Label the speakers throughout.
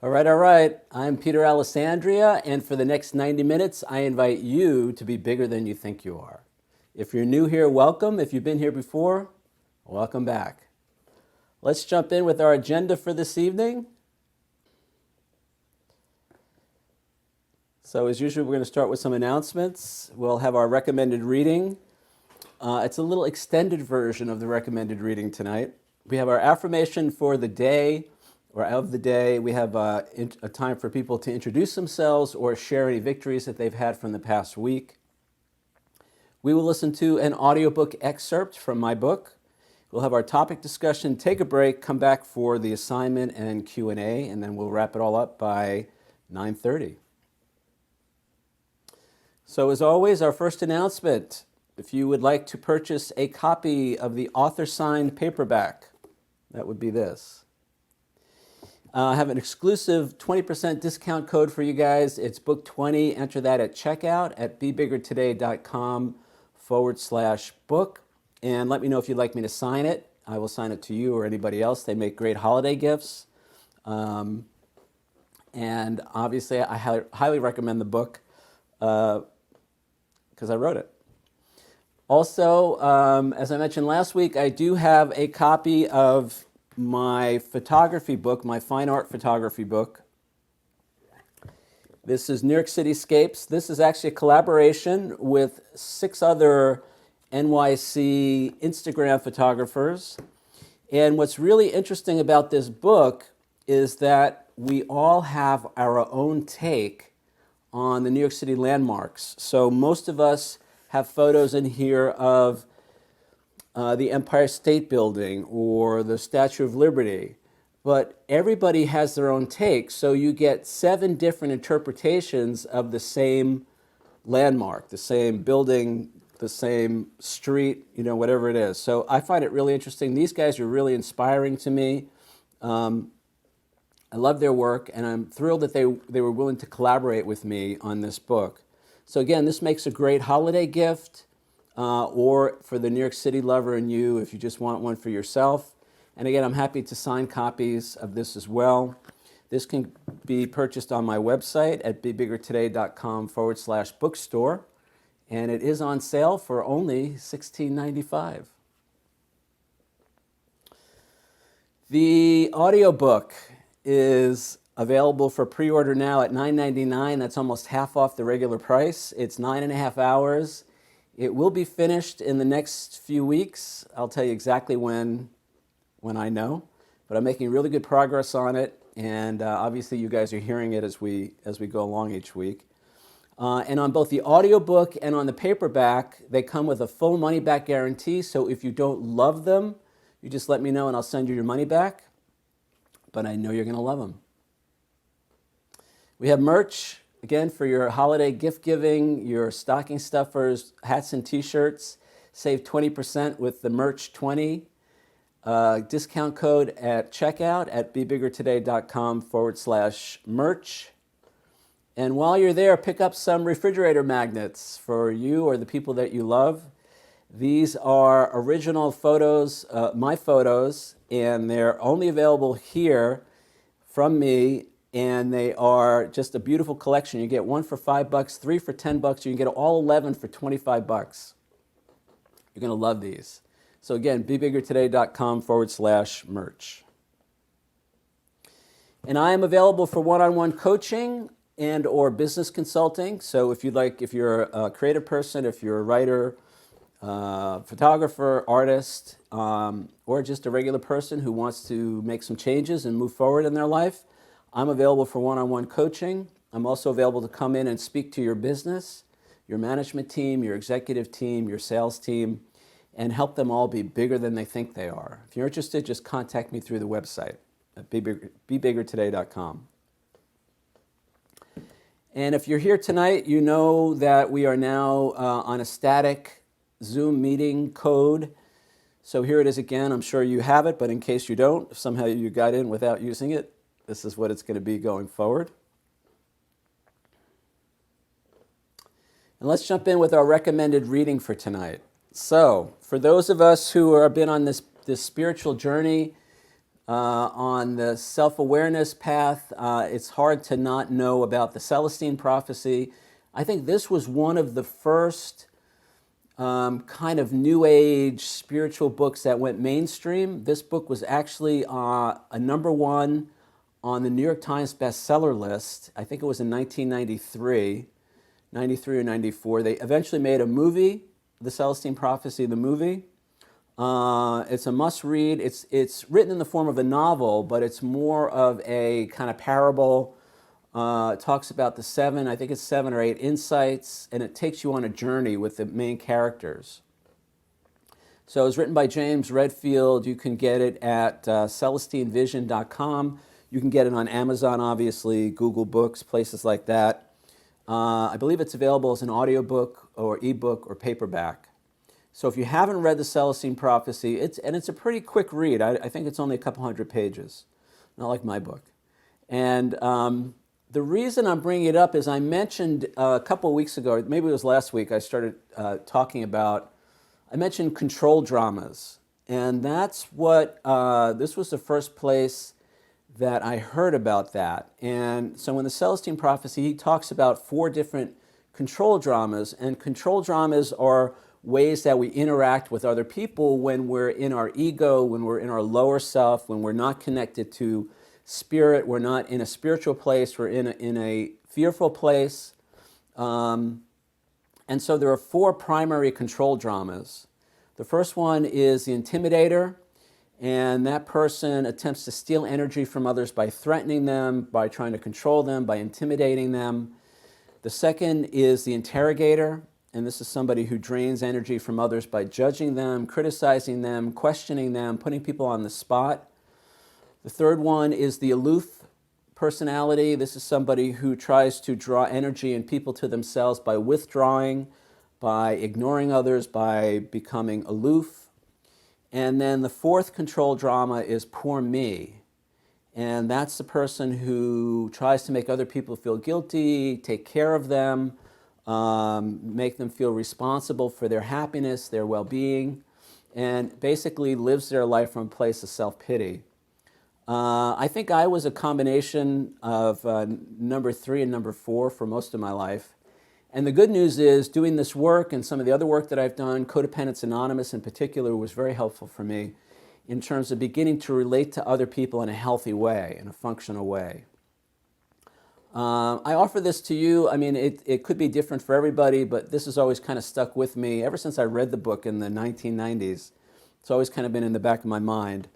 Speaker 1: All right. I'm Peter Alessandria, and for the next 90 minutes, I invite you to be bigger than you think you are. If you're new here, welcome. If you've been here before, welcome back. Let's jump in with our agenda for this evening. So as usual, we're going to start with some announcements. We'll have our recommended reading. It's a little extended version of the recommended reading tonight. We have our affirmation for the day, or of the day. We have a time for people to introduce themselves or share any victories that they've had from the past week. We will listen to an audiobook excerpt from my book. We'll have our topic discussion, take a break, come back for the assignment and Q&A, and then we'll wrap it all up by 9:30. So as always, our first announcement. If you would like to purchase a copy of the author-signed paperback, that would be this. I have an exclusive 20% discount code for you guys. It's book 20. Enter that at checkout at bebiggertoday.com/book. And let me know if you'd like me to sign it. I will sign it to you or anybody else. They make great holiday gifts. And obviously, I highly recommend the book because I wrote it. Also, as I mentioned last week, I do have a copy of my photography book, my fine art photography book. This is New York Cityscapes. This is actually a collaboration with 6 other NYC Instagram photographers. And what's really interesting about this book is that we all have our own take on the New York City landmarks. So most of us have photos in here of the Empire State Building or the Statue of Liberty, but everybody has their own take. So you get 7 different interpretations of the same landmark, the same building, the same street, whatever it is. So I find it really interesting. These guys are really inspiring to me. I love their work, and I'm thrilled that they were willing to collaborate with me on this book. So again, this makes a great holiday gift, or for the New York City lover in you if you just want one for yourself. And again, I'm happy to sign copies of this as well. This can be purchased on my website at bebiggertoday.com/bookstore. And it is on sale for only $16.95. The audiobook is available for pre-order now at $9.99. That's almost half off the regular price. It's 9.5 hours. It will be finished in the next few weeks. I'll tell you exactly when I know, but I'm making really good progress on it. And obviously you guys are hearing it as we go along each week. And on both the audiobook and on the paperback, they come with a full money-back guarantee. So if you don't love them, you just let me know and I'll send you your money back. But I know you're going to love them. We have merch, again, for your holiday gift giving, your stocking stuffers, hats and t-shirts. Save 20% with the merch 20. Discount code at checkout at bebiggertoday.com/merch. And while you're there, pick up some refrigerator magnets for you or the people that you love. These are original photos, my photos, and they're only available here from me, and they are just a beautiful collection. You get one for $5, 3 for $10. You can get all 11 for $25. You're going to love these. So again, bebiggertoday.com/merch. And I am available for one-on-one coaching and or business consulting. So if you're a creative person, if you're a writer, photographer, artist, or just a regular person who wants to make some changes and move forward in their life, I'm available for one-on-one coaching. I'm also available to come in and speak to your business, your management team, your executive team, your sales team, and help them all be bigger than they think they are. If you're interested, just contact me through the website at bebiggertoday.com. And if you're here tonight, you know that we are now on a static Zoom meeting code. So here it is again. I'm sure you have it, but in case you don't, if somehow you got in without using it, this is what it's going to be going forward. And let's jump in with our recommended reading for tonight. So for those of us who have been on this spiritual journey, On the self-awareness path, it's hard to not know about the Celestine prophecy. I think this was one of the first kind of new age spiritual books that went mainstream. This book was actually a #1 on the New York Times bestseller list. I think it was in 1993, 93 or 94. They eventually made a movie, The Celestine Prophecy, the movie. It's a must-read. It's written in the form of a novel, but it's more of a kind of parable. It talks about the I think it's 7 or 8 insights, and it takes you on a journey with the main characters. So it was written by James Redfield. You can get it at celestinevision.com. You can get it on Amazon, obviously, Google Books, places like that. I believe it's available as an audiobook or ebook or paperback. So if you haven't read the Celestine Prophecy, it's a pretty quick read. I think it's only a couple hundred pages, not like my book. And the reason I'm bringing it up is I mentioned a couple of weeks ago, maybe it was last week, I started talking about, I mentioned control dramas. And that's what, this was the first place that I heard about that. And so in the Celestine Prophecy, he talks about 4 different control dramas. And control dramas are ways that we interact with other people when we're in our ego, when we're in our lower self, when we're not connected to spirit, we're not in a spiritual place, we're in a fearful place. And so there are 4 primary control dramas. The first one is the intimidator, and that person attempts to steal energy from others by threatening them, by trying to control them, by intimidating them. The second is the interrogator, and this is somebody who drains energy from others by judging them, criticizing them, questioning them, putting people on the spot. The third one is the aloof personality. This is somebody who tries to draw energy and people to themselves by withdrawing, by ignoring others, by becoming aloof. And then the 4th control drama is poor me. And that's the person who tries to make other people feel guilty, take care of them, make them feel responsible for their happiness, their well-being, and basically lives their life from a place of self-pity. I think I was a combination of number 3 and number 4 for most of my life. And the good news is doing this work and some of the other work that I've done, Codependence Anonymous in particular, was very helpful for me in terms of beginning to relate to other people in a healthy way, in a functional way. I offer this to you. I mean, it could be different for everybody, but this has always kind of stuck with me ever since I read the book in the 1990s. It's always kind of been in the back of my mind.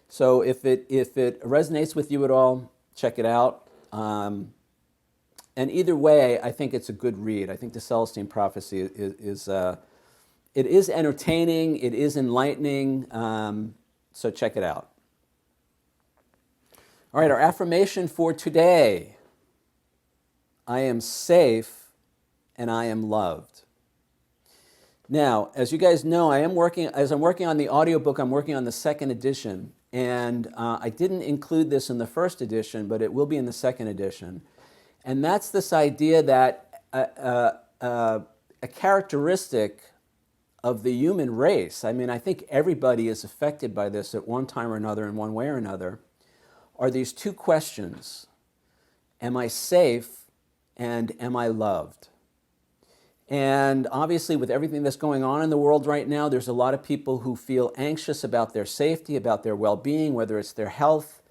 Speaker 1: So if it resonates with you at all, check it out. And either way, I think it's a good read. I think the Celestine Prophecy is entertaining, it is enlightening, so check it out. All right, our affirmation for today. I am safe and I am loved. Now, as you guys know, as I'm working on the audiobook, I'm working on the 2nd edition. And I didn't include this in the 1st edition, but it will be in the 2nd edition. And that's this idea that a characteristic of the human race, I mean, I think everybody is affected by this at one time or another, in one way or another, are these 2 questions. Am I safe and am I loved? And obviously with everything that's going on in the world right now, there's a lot of people who feel anxious about their safety, about their well-being, whether it's their health,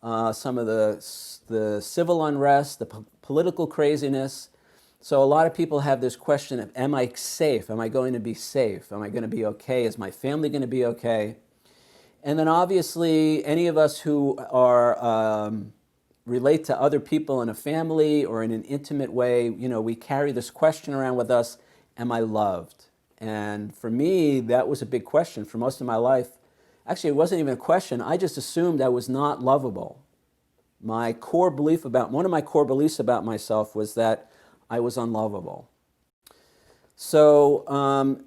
Speaker 1: some of the civil unrest, the political craziness. So a lot of people have this question of, am I safe? Am I going to be safe? Am I going to be okay? Is my family going to be okay? And then obviously any of us who are relate to other people in a family or in an intimate way, you know, we carry this question around with us, am I loved? And for me, that was a big question for most of my life. Actually, it wasn't even a question. I just assumed I was not lovable. One of my core beliefs about myself was that I was unlovable. So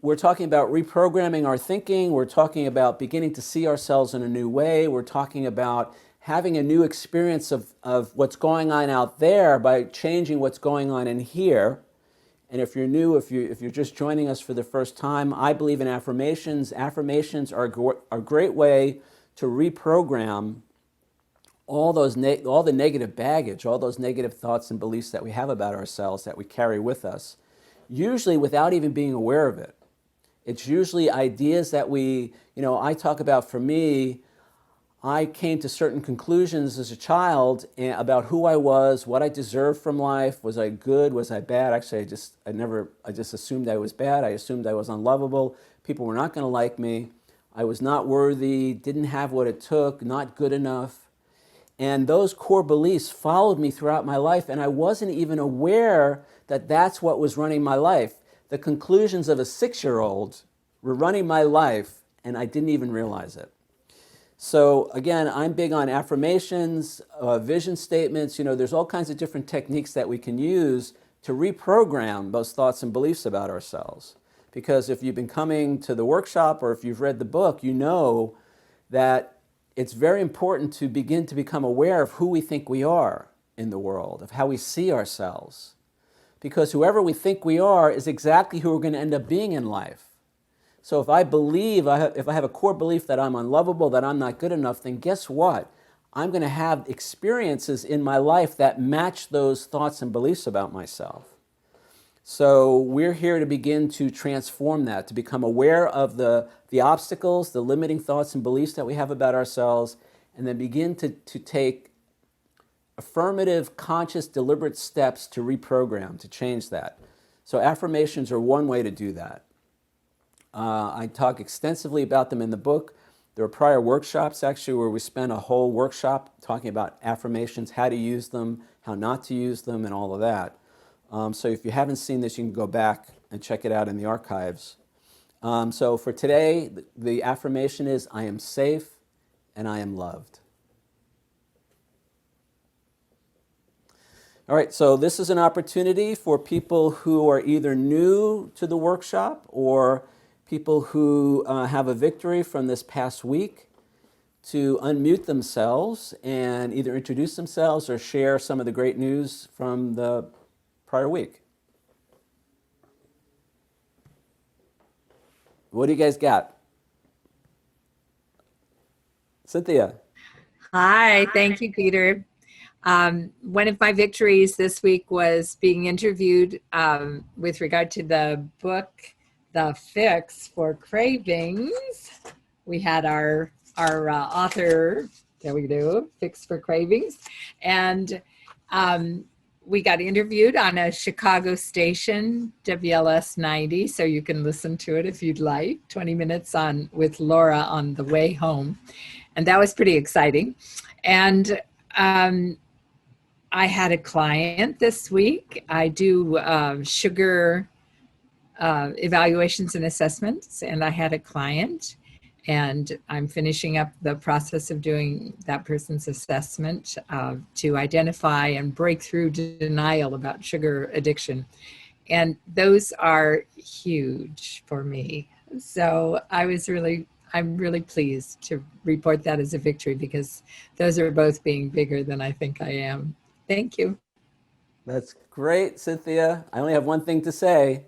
Speaker 1: we're talking about reprogramming our thinking. We're talking about beginning to see ourselves in a new way. We're talking about having a new experience of what's going on out there by changing what's going on in here. And if you're new, if you're just joining us for the first time, I believe in affirmations. Affirmations are a great way to reprogram all the negative baggage, all those negative thoughts and beliefs that we have about ourselves that we carry with us, usually without even being aware of it. It's usually ideas that I talk about. For me, I came to certain conclusions as a child about who I was, what I deserved from life. Was I good? Was I bad? Actually, I just assumed I was bad. I assumed I was unlovable. People were not going to like me. I was not worthy, didn't have what it took, not good enough. And those core beliefs followed me throughout my life, and I wasn't even aware that that's what was running my life. The conclusions of a 6-year-old were running my life, and I didn't even realize it. So again, I'm big on affirmations, vision statements. There's all kinds of different techniques that we can use to reprogram those thoughts and beliefs about ourselves. Because if you've been coming to the workshop or if you've read the book, you know that it's very important to begin to become aware of who we think we are in the world, of how we see ourselves. Because whoever we think we are is exactly who we're going to end up being in life. So if I have a core belief that I'm unlovable, that I'm not good enough, then guess what? I'm going to have experiences in my life that match those thoughts and beliefs about myself. So we're here to begin to transform that, to become aware of the obstacles, the limiting thoughts and beliefs that we have about ourselves, and then begin to take affirmative, conscious, deliberate steps to reprogram, to change that. So affirmations are one way to do that. I talk extensively about them in the book. There are prior workshops, actually, where we spent a whole workshop talking about affirmations, how to use them, how not to use them, and all of that. So if you haven't seen this, you can go back and check it out in the archives. So for today, the affirmation is, I am safe and I am loved. All right, so this is an opportunity for people who are either new to the workshop or people who have a victory from this past week to unmute themselves and either introduce themselves or share some of the great news from the prior week. What do you guys got? Cynthia.
Speaker 2: Hi, thank you, Peter. One of my victories this week was being interviewed with regard to the book, The Fix for Cravings. We had our author, there we go, Fix for Cravings. And we got interviewed on a Chicago station, WLS 90, so you can listen to it if you'd like, 20 minutes on with Laura on the way home. And that was pretty exciting. And I had a client this week. I do sugar evaluations and assessments, and I had a client, and I'm finishing up the process of doing that person's assessment to identify and break through denial about sugar addiction. And those are huge for me. So I'm really pleased to report that as a victory, because those are both being bigger than I think I am. Thank you.
Speaker 1: That's great, Cynthia. I only have one thing to say.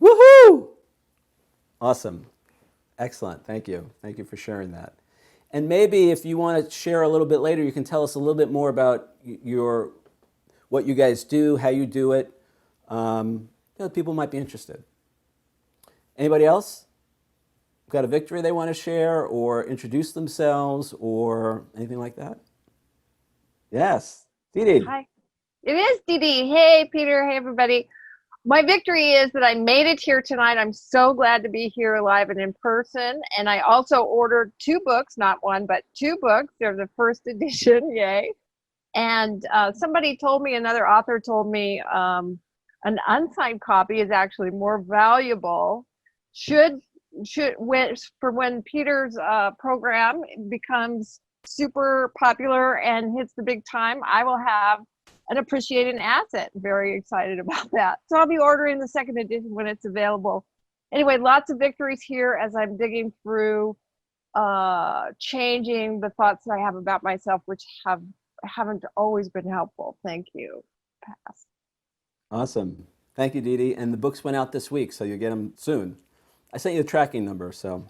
Speaker 1: Woohoo! Awesome. Excellent. Thank you. Thank you for sharing that. And maybe if you want to share a little bit later, you can tell us a little bit more about what you guys do, how you do it. People might be interested. Anybody else got a victory they want to share or introduce themselves or anything like that? Yes. Dee.
Speaker 3: Hi. It is Dee Dee. Hey, Peter. Hey, everybody. My victory is that I made it here tonight. I'm so glad to be here live and in person. And I also ordered 2 books, not one, but 2 books. They're the first edition. Yay. And another author told me an unsigned copy is actually more valuable when Peter's program becomes super popular and hits the big time. I will have an appreciated asset. Very excited about that. So I'll be ordering the second edition when it's available. Anyway, lots of victories here as I'm digging through changing the thoughts that I have about myself, which haven't always been helpful. Thank you. Pass.
Speaker 1: Awesome. Thank you, Dee Dee. And the books went out this week, so you'll get them soon. I sent you the tracking number, so.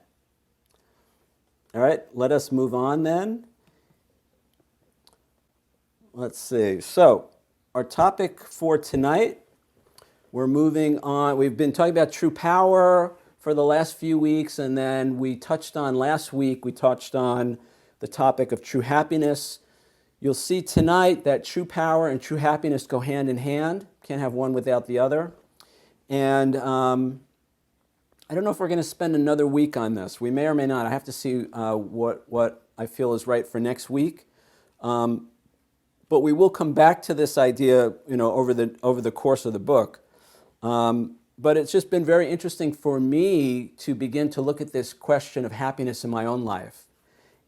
Speaker 1: All right, let us move on then. let's see. So, our topic for tonight, we're moving on. We've been talking about true power for the last few weeks, and then last week, we touched on the topic of true happiness. You'll see tonight that true power and true happiness go hand in hand. Can't have one without the other. And I don't know if we're going to spend another week on this. We may or may not. I have to see what I feel is right for next week. But we will come back to this idea, over the course of the book. But it's just been very interesting for me to begin to look at this question of happiness in my own life.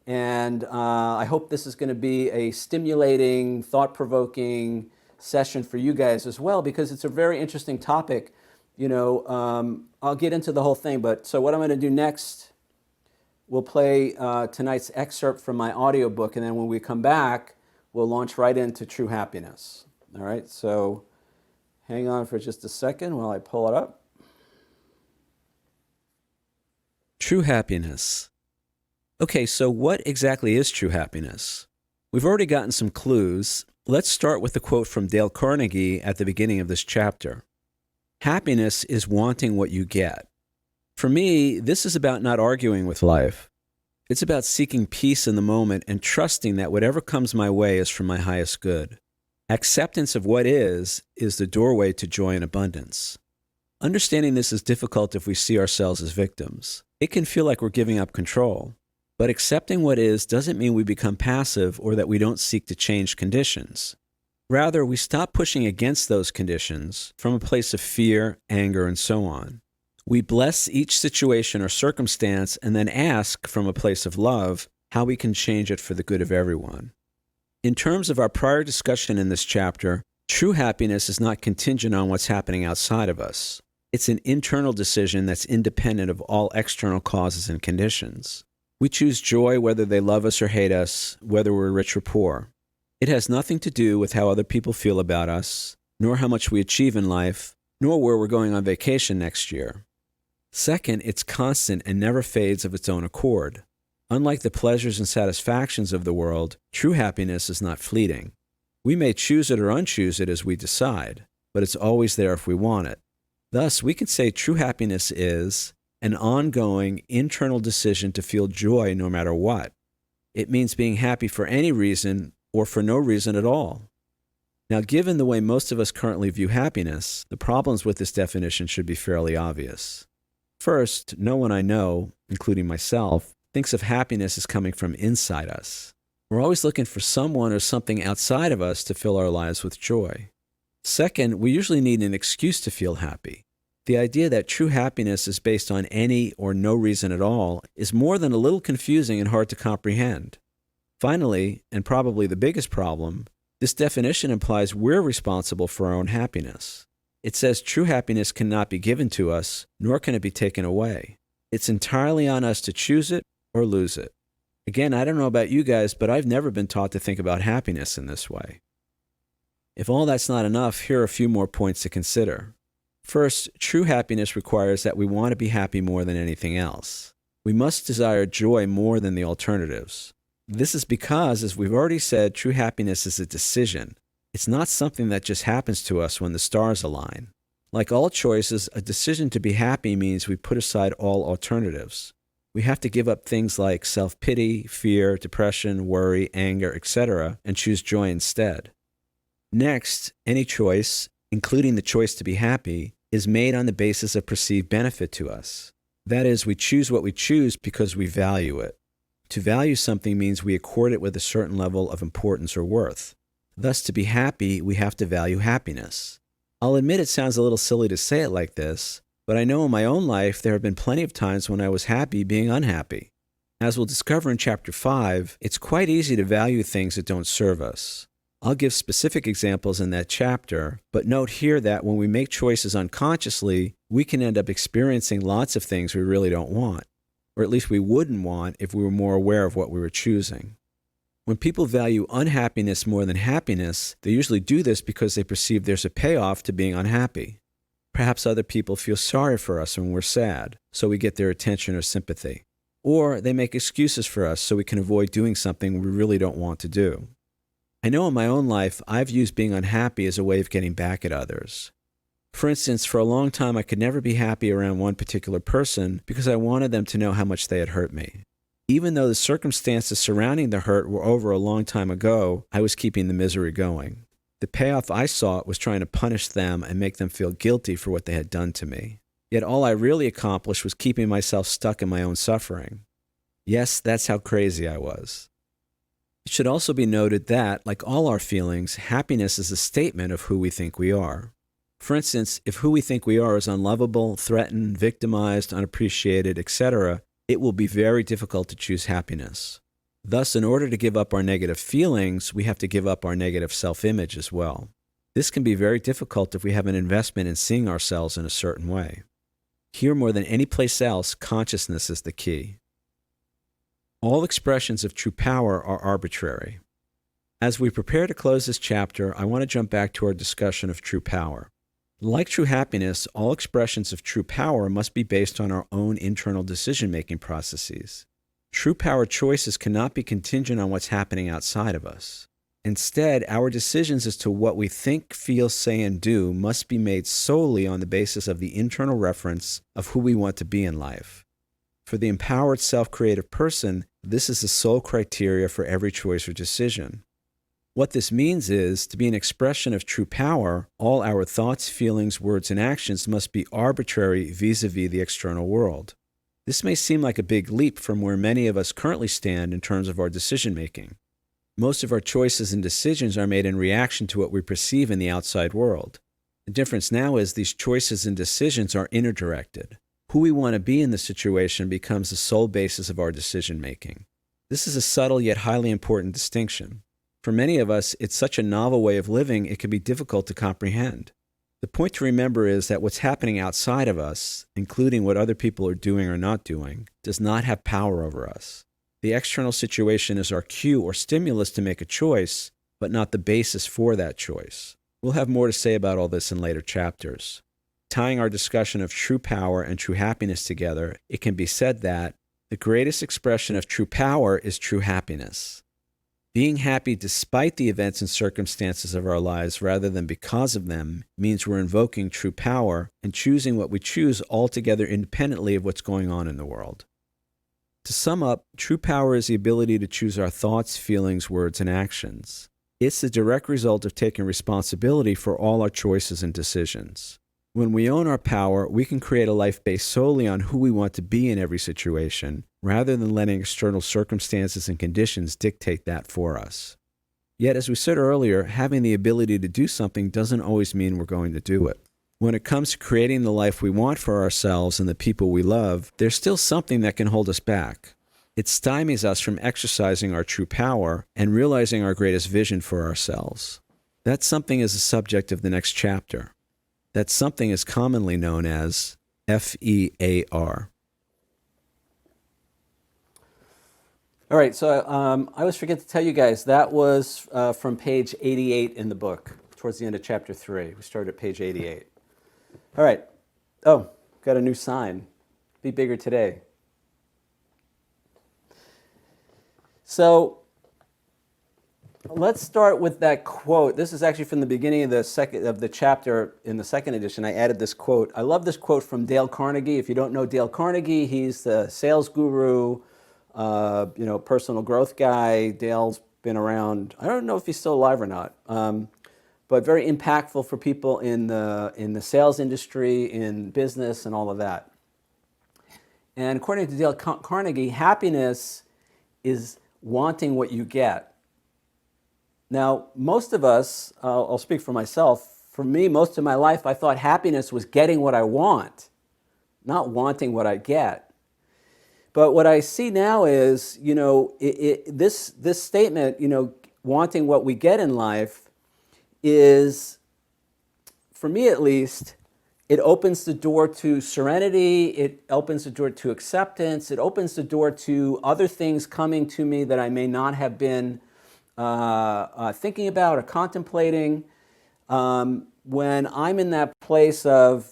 Speaker 1: And I hope this is going to be a stimulating, thought-provoking session for you guys as well, because it's a very interesting topic. I'll get into the whole thing, but so what I'm going to do next, we'll play tonight's excerpt from my audiobook, and then when we come back, we'll launch right into true happiness. All right, so hang on for just a second while I pull it up. True happiness. Okay, so what exactly is true happiness? We've already gotten some clues. Let's start with the quote from Dale Carnegie at the beginning of this chapter. Happiness is wanting what you get. For me, this is about not arguing with life. It's about seeking peace in the moment and trusting that whatever comes my way is for my highest good. Acceptance of what is the doorway to joy and abundance. Understanding this is difficult if we see ourselves as victims. It can feel like we're giving up control. But accepting what is doesn't mean we become passive or that we don't seek to change conditions. Rather, we stop pushing against those conditions from a place of fear, anger, and so on. We bless each situation or circumstance and then ask from a place of love how we can change it for the good of everyone. In terms of our prior discussion in this chapter, true happiness is not contingent on what's happening outside of us. It's an internal decision that's independent of all external causes and conditions. We choose joy whether they love us or hate us, whether we're rich or poor. It has nothing to do with how other people feel about us, nor how much we achieve in life, nor where we're going on vacation next year. Second, it's constant and never fades of its own accord. Unlike the pleasures and satisfactions of the world, true happiness is not fleeting. We may choose it or unchoose it as we decide, but it's always there if we want it. Thus, we can say true happiness is an ongoing internal decision to feel joy no matter what. It means being happy for any reason or for no reason at all. Now, given the way most of us currently view happiness, the problems with this definition should be fairly obvious. First, no one I know, including myself, thinks of happiness as coming from inside us. We're always looking for someone or something outside of us to fill our lives with joy. Second, we usually need an excuse to feel happy. The idea that true happiness is based on any or no reason at all is more than a little confusing and hard to comprehend. Finally, and probably the biggest problem, this definition implies we're responsible for our own happiness. It says true happiness cannot be given to us, nor can it be taken away. It's entirely on us to choose it or lose it. Again, I don't know about you guys, but I've never been taught to think about happiness in this way. If all that's not enough, here are a few more points to consider. First, true happiness requires that we want to be happy more than anything else. We must desire joy more than the alternatives. This is because, as we've already said, true happiness is a decision. It's not something that just happens to us when the stars align. Like all choices, a decision to be happy means we put aside all alternatives. We have to give up things like self-pity, fear, depression, worry, anger, etc., and choose joy instead. Next, any choice, including the choice to be happy, is made on the basis of perceived benefit to us. That is, we choose what we choose because we value it. To value something means we accord it with a certain level of importance or worth. Thus, to be happy, we have to value happiness. I'll admit it sounds a little silly to say it like this, but I know in my own life there have been plenty of times when I was happy being unhappy. As we'll discover in Chapter 5, it's quite easy to value things that don't serve us. I'll give specific examples in that chapter, but note here that when we make choices unconsciously, we can end up experiencing lots of things we really don't want, or at least we wouldn't want if we were more aware of what we were choosing. When people value unhappiness more than happiness, they usually do this because they perceive there's a payoff to being unhappy. Perhaps other people feel sorry for us when we're sad, so we get their attention or sympathy. Or they make excuses for us so we can avoid doing something we really don't want to do. I know in my own life, I've used being unhappy as a way of getting back at others. For instance, for a long time, I could never be happy around one particular person because I wanted them to know how much they had hurt me. Even though the circumstances surrounding the hurt were over a long time ago, I was keeping the misery going. The payoff I sought was trying to punish them and make them feel guilty for what they had done to me. Yet all I really accomplished was keeping myself stuck in my own suffering. Yes, that's how crazy I was. It should also be noted that, like all our feelings, happiness is a statement of who we think we are. For instance, if who we think we are is unlovable, threatened, victimized, unappreciated, etc., it will be very difficult to choose happiness. Thus, in order to give up our negative feelings, we have to give up our negative self-image as well. This can be very difficult if we have an investment in seeing ourselves in a certain way. Here, more than any place else, consciousness is the key. All expressions of true power are arbitrary. As we prepare to close this chapter, I want to jump back to our discussion of true power. Like true happiness, all expressions of true power must be based on our own internal decision-making processes. True power choices cannot be contingent on what's happening outside of us. Instead, our decisions as to what we think, feel, say, and do must be made solely on the basis of the internal reference of who we want to be in life. For the empowered self-creative person, this is the sole criteria for every choice or decision. What this means is, to be an expression of true power, all our thoughts, feelings, words, and actions must be arbitrary vis-a-vis the external world. This may seem like a big leap from where many of us currently stand in terms of our decision-making. Most of our choices and decisions are made in reaction to what we perceive in the outside world. The difference now is these choices and decisions are inner-directed. Who we want to be in the situation becomes the sole basis of our decision-making. This is a subtle yet highly important distinction. For many of us, it's such a novel way of living, it can be difficult to comprehend. The point to remember is that what's happening outside of us, including what other people are doing or not doing, does not have power over us. The external situation is our cue or stimulus to make a choice, but not the basis for that choice. We'll have more to say about all this in later chapters. Tying our discussion of true power and true happiness together, it can be said that the greatest expression of true power is true happiness. Being happy despite the events and circumstances of our lives rather than because of them means we're invoking true power and choosing what we choose altogether independently of what's going on in the world. To sum up, true power is the ability to choose our thoughts, feelings, words, and actions. It's the direct result of taking responsibility for all our choices and decisions. When we own our power, we can create a life based solely on who we want to be in every situation, rather than letting external circumstances and conditions dictate that for us. Yet, as we said earlier, having the ability to do something doesn't always mean we're going to do it. When it comes to creating the life we want for ourselves and the people we love, there's still something that can hold us back. It stymies us from exercising our true power and realizing our greatest vision for ourselves. That something is the subject of the next chapter. That something is commonly known as FEAR. All right, so I always forget to tell you guys, that was from page 88 in the book, towards the end of chapter 3. We started at page 88. All right. Oh, got a new sign. Be bigger today. So let's start with that quote. This is actually from the beginning of the chapter in the second edition. I added this quote. I love this quote from Dale Carnegie. If you don't know Dale Carnegie, he's the sales guru, personal growth guy. Dale's been around. I don't know if he's still alive or not, but very impactful for people in the sales industry, in business, and all of that. And according to Dale Carnegie, happiness is wanting what you get. Now, most of us, I'll speak for myself, for me, most of my life, I thought happiness was getting what I want, not wanting what I get. But what I see now is, this statement, wanting what we get in life is, for me at least, it opens the door to serenity, it opens the door to acceptance, it opens the door to other things coming to me that I may not have been thinking about or contemplating. When I'm in that place of,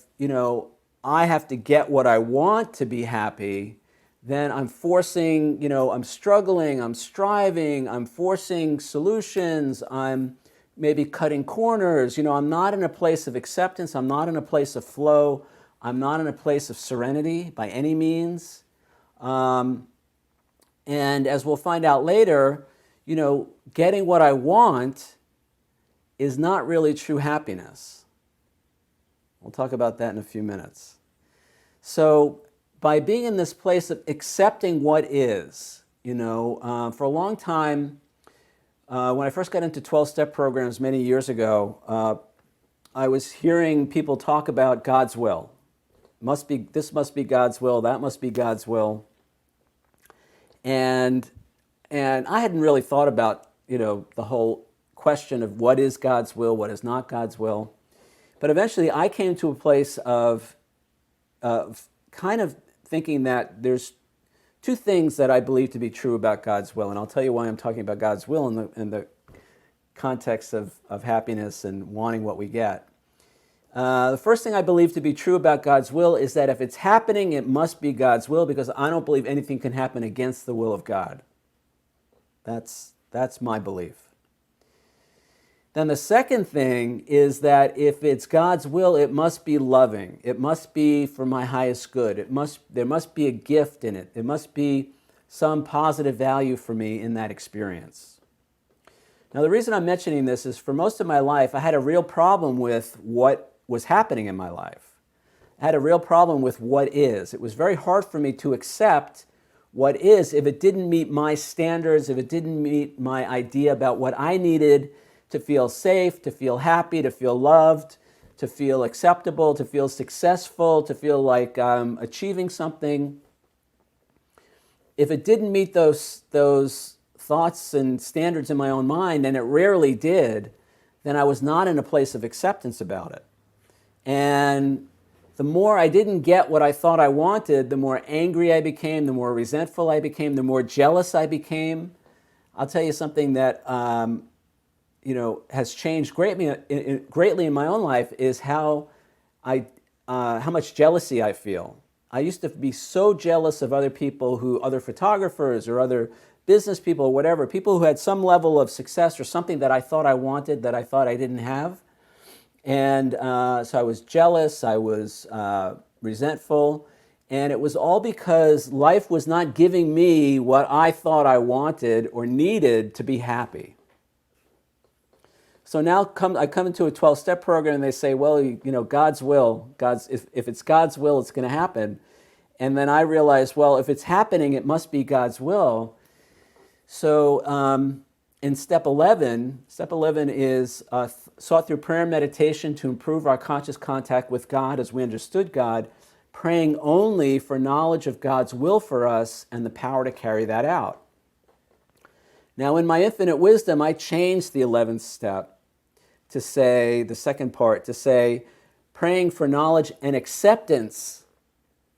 Speaker 1: I have to get what I want to be happy, then I'm forcing, I'm struggling, I'm striving, I'm forcing solutions, I'm maybe cutting corners. I'm not in a place of acceptance, I'm not in a place of flow, I'm not in a place of serenity by any means. And as we'll find out later, getting what I want is not really true happiness. We'll talk about that in a few minutes. So by being in this place of accepting what is, for a long time, when I first got into 12-step programs many years ago, I was hearing people talk about God's will. This must be God's will, that must be God's will. And I hadn't really thought about, the whole question of what is God's will, what is not God's will. But eventually I came to a place of kind of thinking that there's two things that I believe to be true about God's will. And I'll tell you why I'm talking about God's will in the context of happiness and wanting what we get. The first thing I believe to be true about God's will is that if it's happening, it must be God's will, because I don't believe anything can happen against the will of God. That's my belief. Then the second thing is that if it's God's will, it must be loving. It must be for my highest good. There must be a gift in it. There must be some positive value for me in that experience. Now, the reason I'm mentioning this is for most of my life, I had a real problem with what was happening in my life. I had a real problem with what is. It was very hard for me to accept what is if it didn't meet my standards, if it didn't meet my idea about what I needed to feel safe, to feel happy, to feel loved, to feel acceptable, to feel successful, to feel like I'm achieving something. If it didn't meet those thoughts and standards in my own mind, and it rarely did, then I was not in a place of acceptance about it. And the more I didn't get what I thought I wanted, the more angry I became, the more resentful I became, the more jealous I became. I'll tell you something that has changed greatly in my own life is how much jealousy I feel. I used to be so jealous of other people, other photographers or other business people or whatever, people who had some level of success or something that I thought I wanted that I thought I didn't have. And so I was jealous, I was resentful, and it was all because life was not giving me what I thought I wanted or needed to be happy. So now I come into a 12-step program and they say, well, God's will, if it's God's will, it's going to happen. And then I realized, well, if it's happening, it must be God's will. So in step 11 is sought through prayer and meditation to improve our conscious contact with God as we understood God, praying only for knowledge of God's will for us and the power to carry that out. Now, in my infinite wisdom, I changed the 11th step to say, the second part, to say, praying for knowledge and acceptance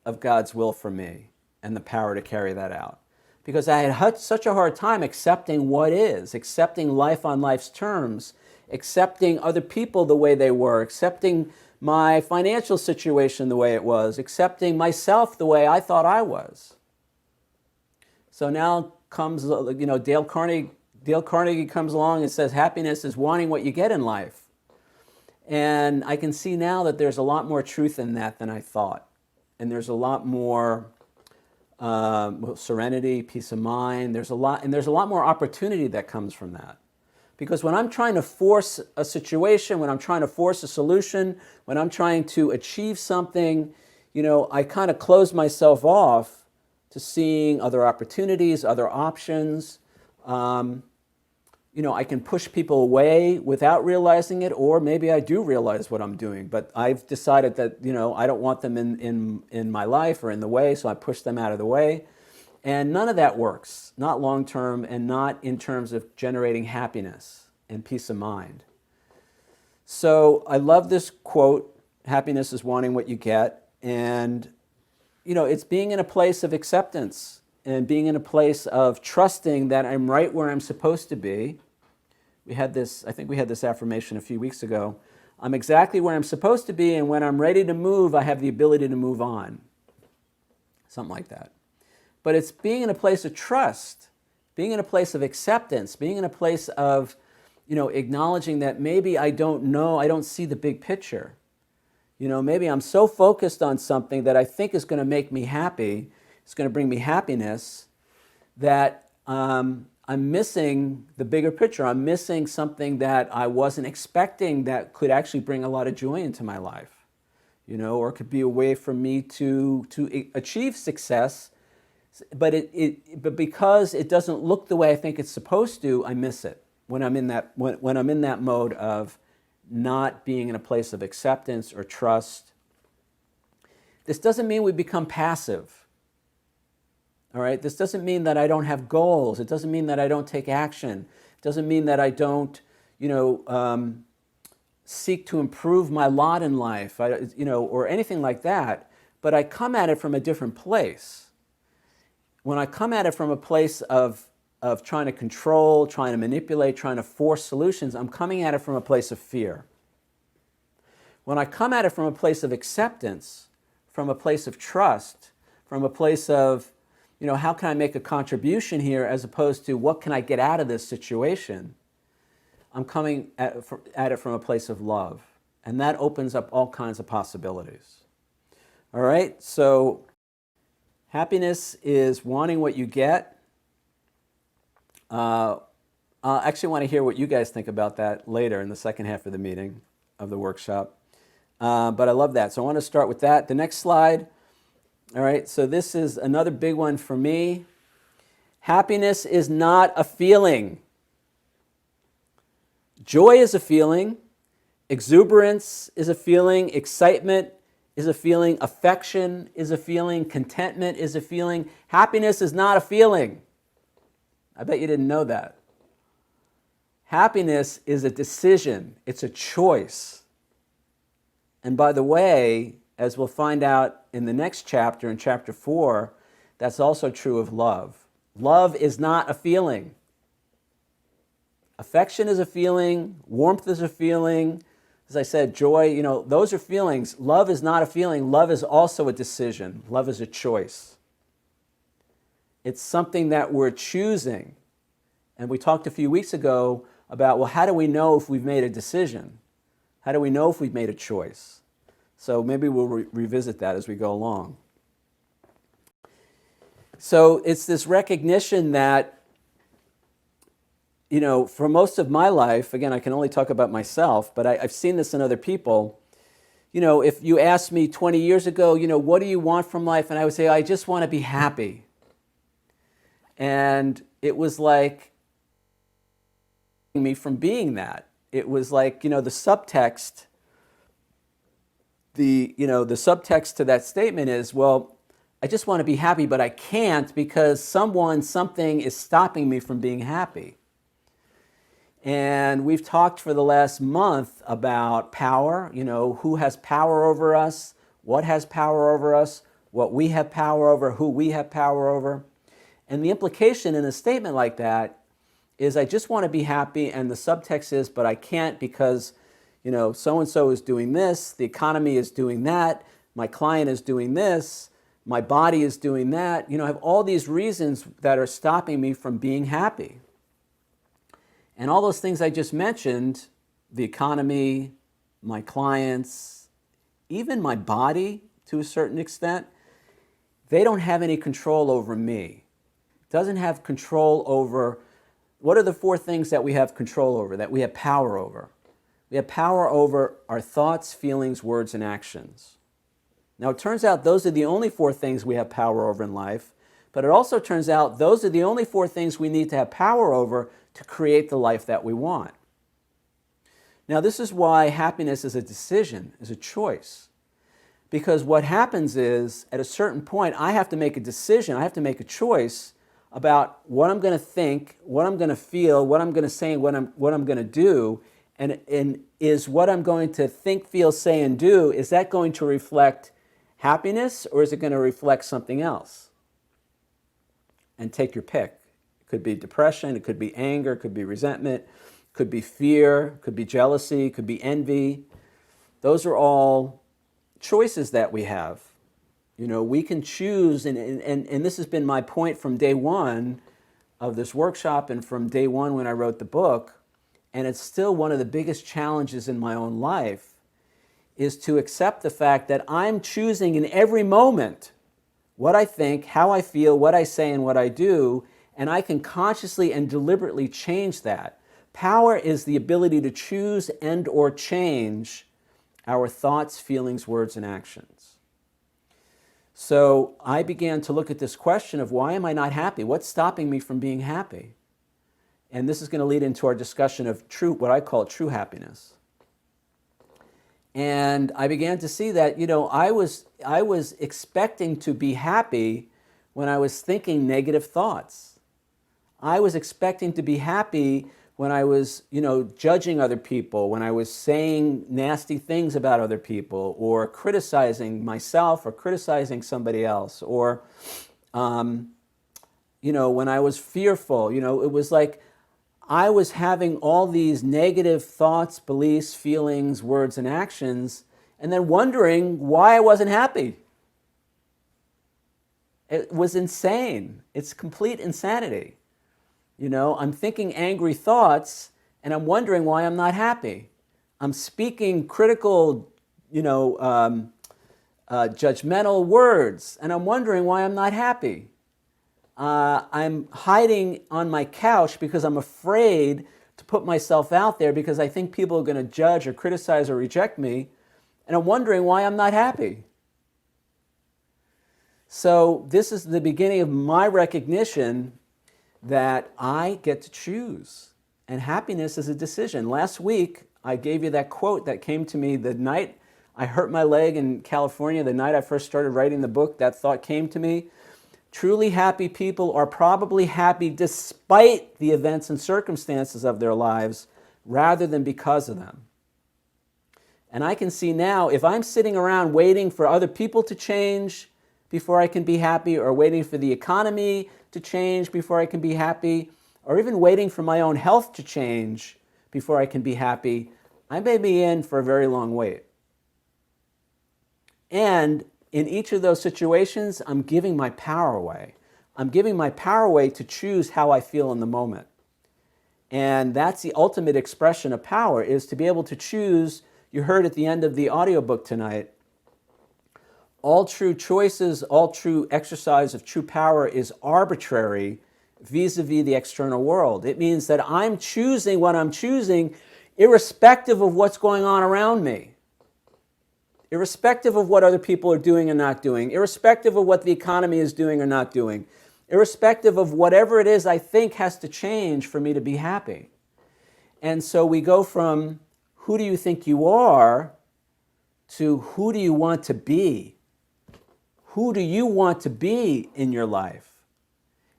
Speaker 1: of God's will for me and the power to carry that out. Because I had such a hard time accepting what is, accepting life on life's terms, accepting other people the way they were, accepting my financial situation the way it was, accepting myself the way I thought I was. So now comes, Dale Carnegie comes along and says, happiness is wanting what you get in life. And I can see now that there's a lot more truth in that than I thought. And there's a lot more serenity, peace of mind. There's a lot more opportunity that comes from that. Because when I'm trying to force a situation, when I'm trying to force a solution, when I'm trying to achieve something, I kind of close myself off to seeing other opportunities, other options. I can push people away without realizing it, or maybe I do realize what I'm doing, but I've decided that, I don't want them in my life or in the way, so I push them out of the way. And none of that works, not long-term and not in terms of generating happiness and peace of mind. So I love this quote, happiness is wanting what you get, and, it's being in a place of acceptance and being in a place of trusting that I'm right where I'm supposed to be. I think we had this affirmation a few weeks ago. I'm exactly where I'm supposed to be, and when I'm ready to move, I have the ability to move on. Something like that. but it's being in a place of trust, being in a place of acceptance, being in a place of, acknowledging that maybe I don't know, I don't see the big picture. Maybe I'm so focused on something that I think is going to make me happy, it's going to bring me happiness, that I'm missing the bigger picture. I'm missing something that I wasn't expecting that could actually bring a lot of joy into my life, or it could be a way for me to achieve success, but but because it doesn't look the way I think it's supposed to, I miss it when I'm in that mode of not being in a place of acceptance or trust. This doesn't mean we become passive. All right? This doesn't mean that I don't have goals. It doesn't mean that I don't take action. It doesn't mean that I don't, seek to improve my lot in life, or anything like that. But I come at it from a different place. When I come at it from a place of trying to control, trying to manipulate, trying to force solutions, I'm coming at it from a place of fear. When I come at it from a place of acceptance, from a place of trust, from a place of, how can I make a contribution here as opposed to what can I get out of this situation, I'm coming at it from a place of love. And that opens up all kinds of possibilities. All right, so happiness is wanting what you get. I actually want to hear what you guys think about that later in the second half of the meeting, of the workshop. But I love that. So I want to start with that. The next slide. All right, so this is another big one for me. Happiness is not a feeling. Joy is a feeling. Exuberance is a feeling. Excitement is a feeling. Affection is a feeling. Contentment is a feeling. Happiness is not a feeling. I bet you didn't know that. Happiness is a decision. It's a choice. And by the way, as we'll find out in the next chapter, in chapter 4, that's also true of love. Love is not a feeling. Affection is a feeling. Warmth is a feeling. As I said, joy, those are feelings. Love is not a feeling. Love is also a decision. Love is a choice. It's something that we're choosing. And we talked a few weeks ago about, well, how do we know if we've made a decision? How do we know if we've made a choice? So maybe we'll revisit that as we go along. So it's this recognition that, for most of my life, again, I can only talk about myself, but I've seen this in other people. If you asked me 20 years ago, what do you want from life? And I would say, I just want to be happy. And it was like me from being that. It was like, the subtext, the subtext to that statement is, well, I just want to be happy, but I can't because something is stopping me from being happy. And we've talked for the last month about power, who has power over us, what has power over us, what we have power over, who we have power over. And the implication in a statement like that is I just want to be happy, and the subtext is, but I can't because, so-and-so is doing this, the economy is doing that, my client is doing this, my body is doing that. I have all these reasons that are stopping me from being happy. And all those things I just mentioned, the economy, my clients, even my body to a certain extent, they don't have any control over me. It doesn't have control over, what are the 4 things that we have control over, that we have power over? We have power over our thoughts, feelings, words, and actions. Now, it turns out those are the only 4 things we have power over in life, but it also turns out those are the only 4 things we need to have power over to create the life that we want. Now, this is why happiness is a decision, is a choice. Because what happens is, at a certain point, I have to make a decision, I have to make a choice about what I'm going to think, what I'm going to feel, what I'm going to say, and what I'm going to do. And is what I'm going to think, feel, say, and do, is that going to reflect happiness, or is it going to reflect something else? And take your pick. It could be depression, it could be anger, it could be resentment, it could be fear, it could be jealousy, it could be envy. Those are all choices that we have. We can choose, and this has been my point from day one of this workshop and from day one when I wrote the book, and it's still one of the biggest challenges in my own life, is to accept the fact that I'm choosing in every moment what I think, how I feel, what I say, and what I do, and I can consciously and deliberately change that. Power is the ability to choose and or change our thoughts, feelings, words, and actions. So I began to look at this question of why am I not happy? What's stopping me from being happy? And this is going to lead into our discussion of what I call true happiness. And I began to see that, I was expecting to be happy when I was thinking negative thoughts. I was expecting to be happy when I was, judging other people, when I was saying nasty things about other people, or criticizing myself or criticizing somebody else, or, when I was fearful, it was like I was having all these negative thoughts, beliefs, feelings, words, and actions, and then wondering why I wasn't happy. It was insane. It's complete insanity. I'm thinking angry thoughts, and I'm wondering why I'm not happy. I'm speaking critical, judgmental words, and I'm wondering why I'm not happy. I'm hiding on my couch because I'm afraid to put myself out there because I think people are going to judge or criticize or reject me, and I'm wondering why I'm not happy. So this is the beginning of my recognition that I get to choose, and happiness is a decision. Last week, I gave you that quote that came to me the night I hurt my leg in California, the night I first started writing the book. That thought came to me. Truly happy people are probably happy despite the events and circumstances of their lives rather than because of them. And I can see now, if I'm sitting around waiting for other people to change before I can be happy, or waiting for the economy to change before I can be happy, or even waiting for my own health to change before I can be happy, I may be in for a very long wait. And in each of those situations, I'm giving my power away. I'm giving my power away to choose how I feel in the moment. And that's the ultimate expression of power, is to be able to choose. You heard at the end of the audiobook tonight, all true choices, all true exercise of true power is arbitrary vis-a-vis the external world. It means that I'm choosing what I'm choosing irrespective of what's going on around me, irrespective of what other people are doing and not doing, irrespective of what the economy is doing or not doing, irrespective of whatever it is I think has to change for me to be happy. And so we go from who do you think you are to who do you want to be? Who do you want to be in your life?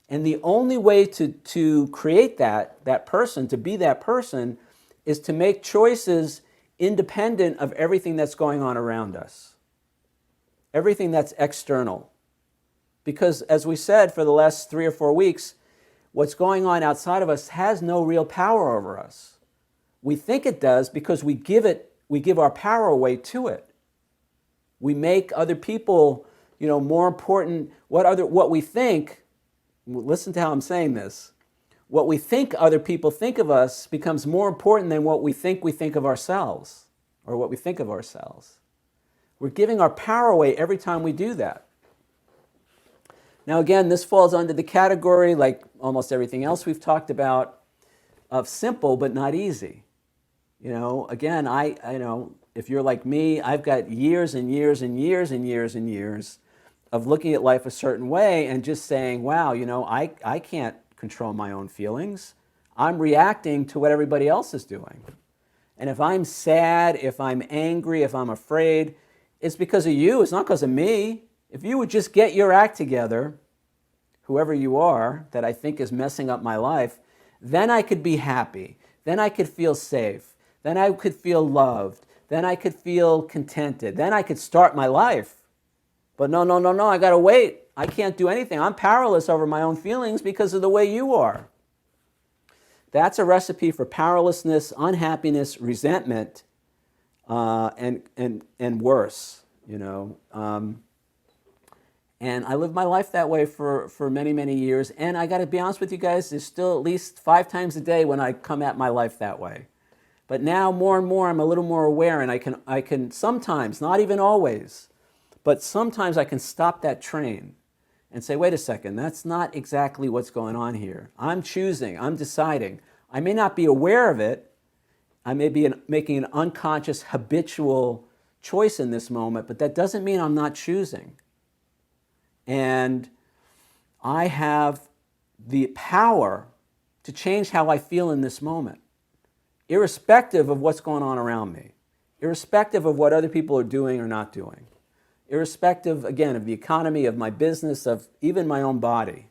Speaker 1: And the only way to create that person, to be that person, is to make choices independent of everything that's going on around us, everything that's external. Because as we said for the last 3 or 4 weeks, what's going on outside of us has no real power over us. We think it does because we give our power away to it. We make other people, more important. What we think, listen to how I'm saying this, what we think other people think of us becomes more important than what we think of ourselves, or what we think of ourselves. We're giving our power away every time we do that. Now again, this falls under the category, like almost everything else we've talked about, of simple but not easy. Again, I know if you're like me, I've got years and years and years and years and years of looking at life a certain way and just saying, wow, I can't control my own feelings. I'm reacting to what everybody else is doing. And if I'm sad, if I'm angry, if I'm afraid, it's because of you. It's not because of me. If you would just get your act together, whoever you are that I think is messing up my life, then I could be happy. Then I could feel safe. Then I could feel loved. Then I could feel contented. Then I could start my life. But no, I gotta wait. I can't do anything. I'm powerless over my own feelings because of the way you are. That's a recipe for powerlessness, unhappiness, resentment, and worse. And I lived my life that way for many, many years. And I got to be honest with you guys, there's still at least 5 times a day when I come at my life that way. But now more and more, I'm a little more aware, and I can sometimes, not even always, but sometimes I can stop that train and say, wait a second, that's not exactly what's going on here. I'm choosing, I'm deciding. I may not be aware of it. I may be making an unconscious, habitual choice in this moment, but that doesn't mean I'm not choosing. And I have the power to change how I feel in this moment, irrespective of what's going on around me, irrespective of what other people are doing or not doing, irrespective, again, of the economy, of my business, of even my own body.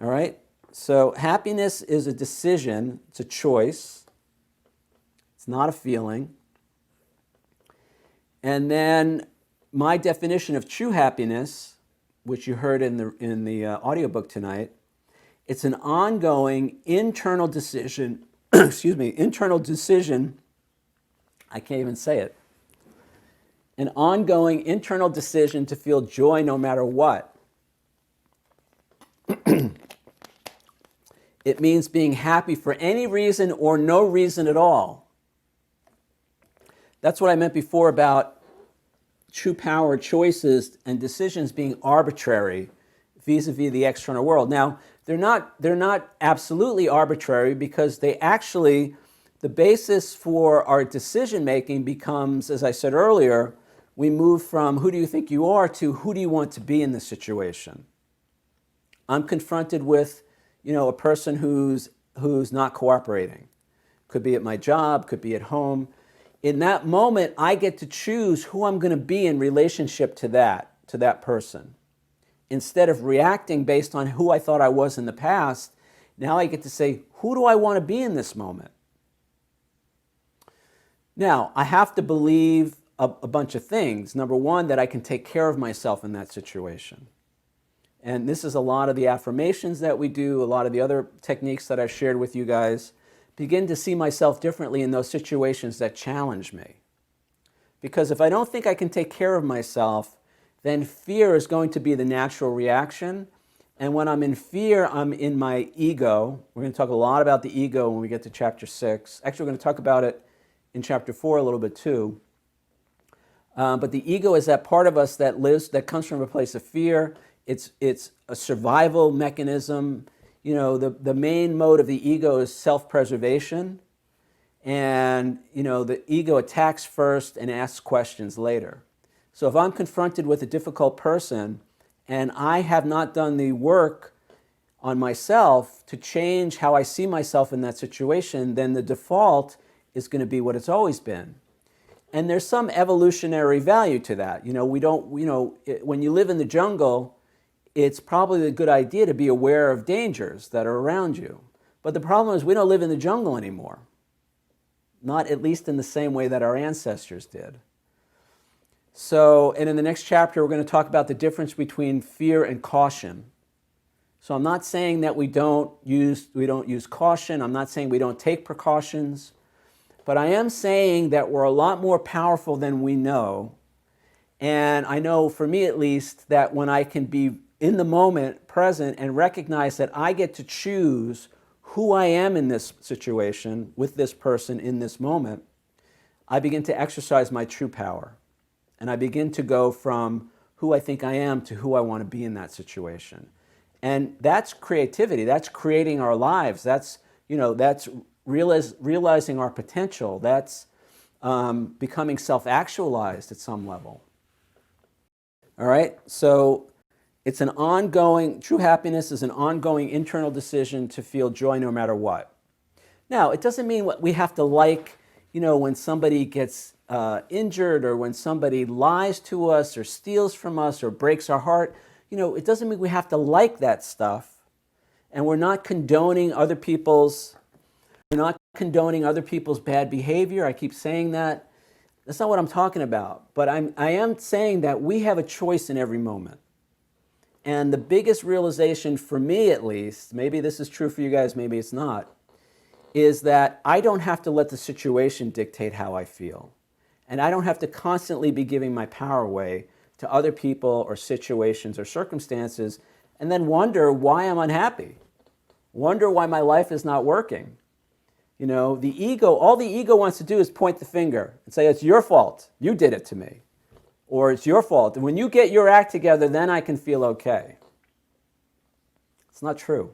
Speaker 1: All right? So happiness is a decision, it's a choice. It's not a feeling. And then my definition of true happiness, which you heard in the audiobook tonight, it's an ongoing internal decision, internal decision, I can't even say it, an ongoing internal decision to feel joy no matter what. It means being happy for any reason or no reason at all. That's what I meant before about true power choices and decisions being arbitrary vis-a-vis the external world. Now, they're not absolutely arbitrary, because they actually, the basis for our decision making becomes, as I said earlier, we move from who do you think you are to who do you want to be in this situation. I'm confronted with, a person who's not cooperating. Could be at my job, could be at home. In that moment, I get to choose who I'm going to be in relationship to that person. Instead of reacting based on who I thought I was in the past, now I get to say, who do I want to be in this moment? Now, I have to believe a bunch of things. Number one, that I can take care of myself in that situation. And this is a lot of the affirmations that we do, a lot of the other techniques that I've shared with you guys. Begin to see myself differently in those situations that challenge me. Because if I don't think I can take care of myself, then fear is going to be the natural reaction. And when I'm in fear, I'm in my ego. We're going to talk a lot about the ego when we get to chapter 6. Actually, we're going to talk about it in chapter 4 a little bit too. But the ego is that part of us that comes from a place of fear. It's a survival mechanism. The main mode of the ego is self-preservation. And, the ego attacks first and asks questions later. So if I'm confronted with a difficult person and I have not done the work on myself to change how I see myself in that situation, then the default is going to be what it's always been. And there's some evolutionary value to that. When you live in the jungle, it's probably a good idea to be aware of dangers that are around you. But the problem is we don't live in the jungle anymore. Not at least in the same way that our ancestors did. So, and in the next chapter, we're going to talk about the difference between fear and caution. So I'm not saying that we don't use caution. I'm not saying we don't take precautions. But I am saying that we're a lot more powerful than we know. And I know, for me at least, that when I can be in the moment, present, and recognize that I get to choose who I am in this situation with this person in this moment, I begin to exercise my true power. And I begin to go from who I think I am to who I want to be in that situation. And that's creativity. That's creating our lives. That's realizing our potential. That's becoming self-actualized at some level. All right? So it's an ongoing, true happiness is an ongoing internal decision to feel joy no matter what. Now, it doesn't mean we have to like, when somebody gets injured or when somebody lies to us or steals from us or breaks our heart. It doesn't mean we have to like that stuff. And we're not condoning other people's bad behavior. I keep saying that. That's not what I'm talking about. But I am saying that we have a choice in every moment. And the biggest realization for me, at least, maybe this is true for you guys, maybe it's not, is that I don't have to let the situation dictate how I feel. And I don't have to constantly be giving my power away to other people or situations or circumstances, and then wonder why I'm unhappy, wonder why my life is not working. You know, the ego, all the ego wants to do is point the finger and say, it's your fault, you did it to me, or it's your fault. And when you get your act together, then I can feel okay. It's not true.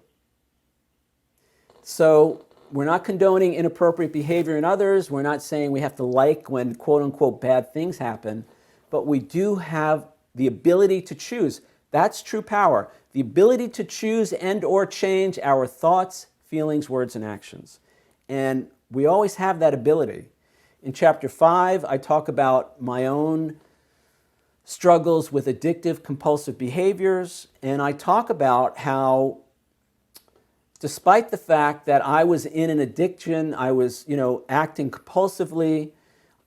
Speaker 1: So we're not condoning inappropriate behavior in others. We're not saying we have to like when quote unquote bad things happen, but we do have the ability to choose. That's true power. The ability to choose and or change our thoughts, feelings, words, and actions. And we always have that ability. In chapter 5, I talk about my own struggles with addictive compulsive behaviors, and I talk about how despite the fact that I was in an addiction, I was, acting compulsively,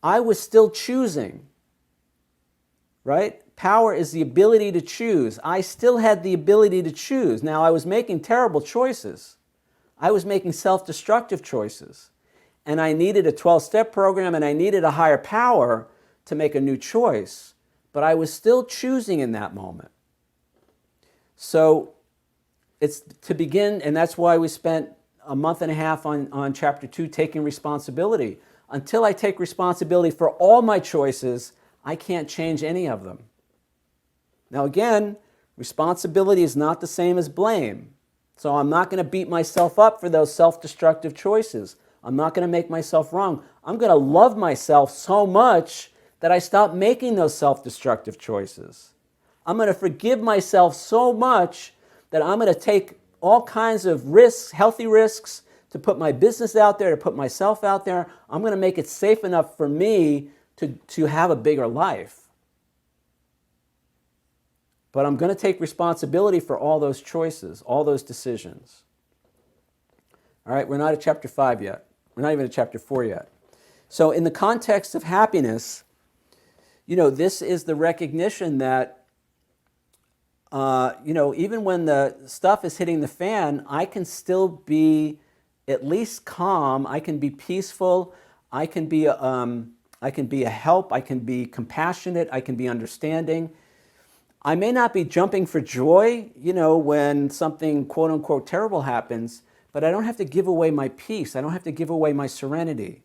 Speaker 1: I was still choosing, right? Power is the ability to choose. I still had the ability to choose. Now, I was making terrible choices. I was making self-destructive choices. And I needed a 12-step program, and I needed a higher power to make a new choice. But I was still choosing in that moment. So it's to begin, and that's why we spent a month and a half on chapter 2, taking responsibility. Until I take responsibility for all my choices, I can't change any of them. Now again, responsibility is not the same as blame. So I'm not going to beat myself up for those self-destructive choices. I'm not going to make myself wrong. I'm going to love myself so much that I stop making those self-destructive choices. I'm going to forgive myself so much that I'm going to take all kinds of risks, healthy risks, to put my business out there, to put myself out there. I'm going to make it safe enough for me to have a bigger life. But I'm going to take responsibility for all those choices, all those decisions. All right, we're not at chapter 5 yet. We're not even at chapter 4 yet. So in the context of happiness, this is the recognition that even when the stuff is hitting the fan, I can still be at least calm. I can be peaceful. I can be a help. I can be compassionate. I can be understanding. I may not be jumping for joy, when something quote unquote terrible happens, but I don't have to give away my peace. I don't have to give away my serenity.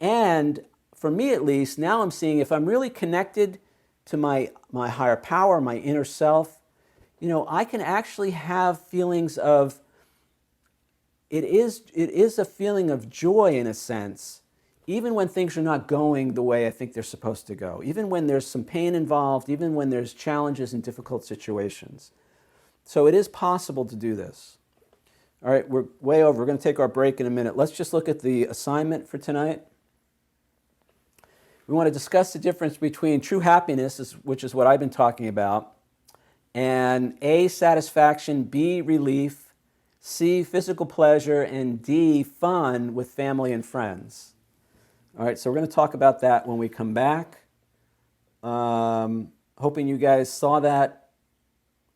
Speaker 1: And for me at least, now I'm seeing if I'm really connected to my higher power, my inner self, I can actually have feelings of, it is a feeling of joy in a sense, even when things are not going the way I think they're supposed to go, even when there's some pain involved, even when there's challenges and difficult situations. So it is possible to do this. All right, we're way over. We're going to take our break in a minute. Let's just look at the assignment for tonight. We want to discuss the difference between true happiness, which is what I've been talking about, and A, satisfaction, B, relief, C, physical pleasure, and D, fun with family and friends. All right, so we're going to talk about that when we come back. Hoping you guys saw that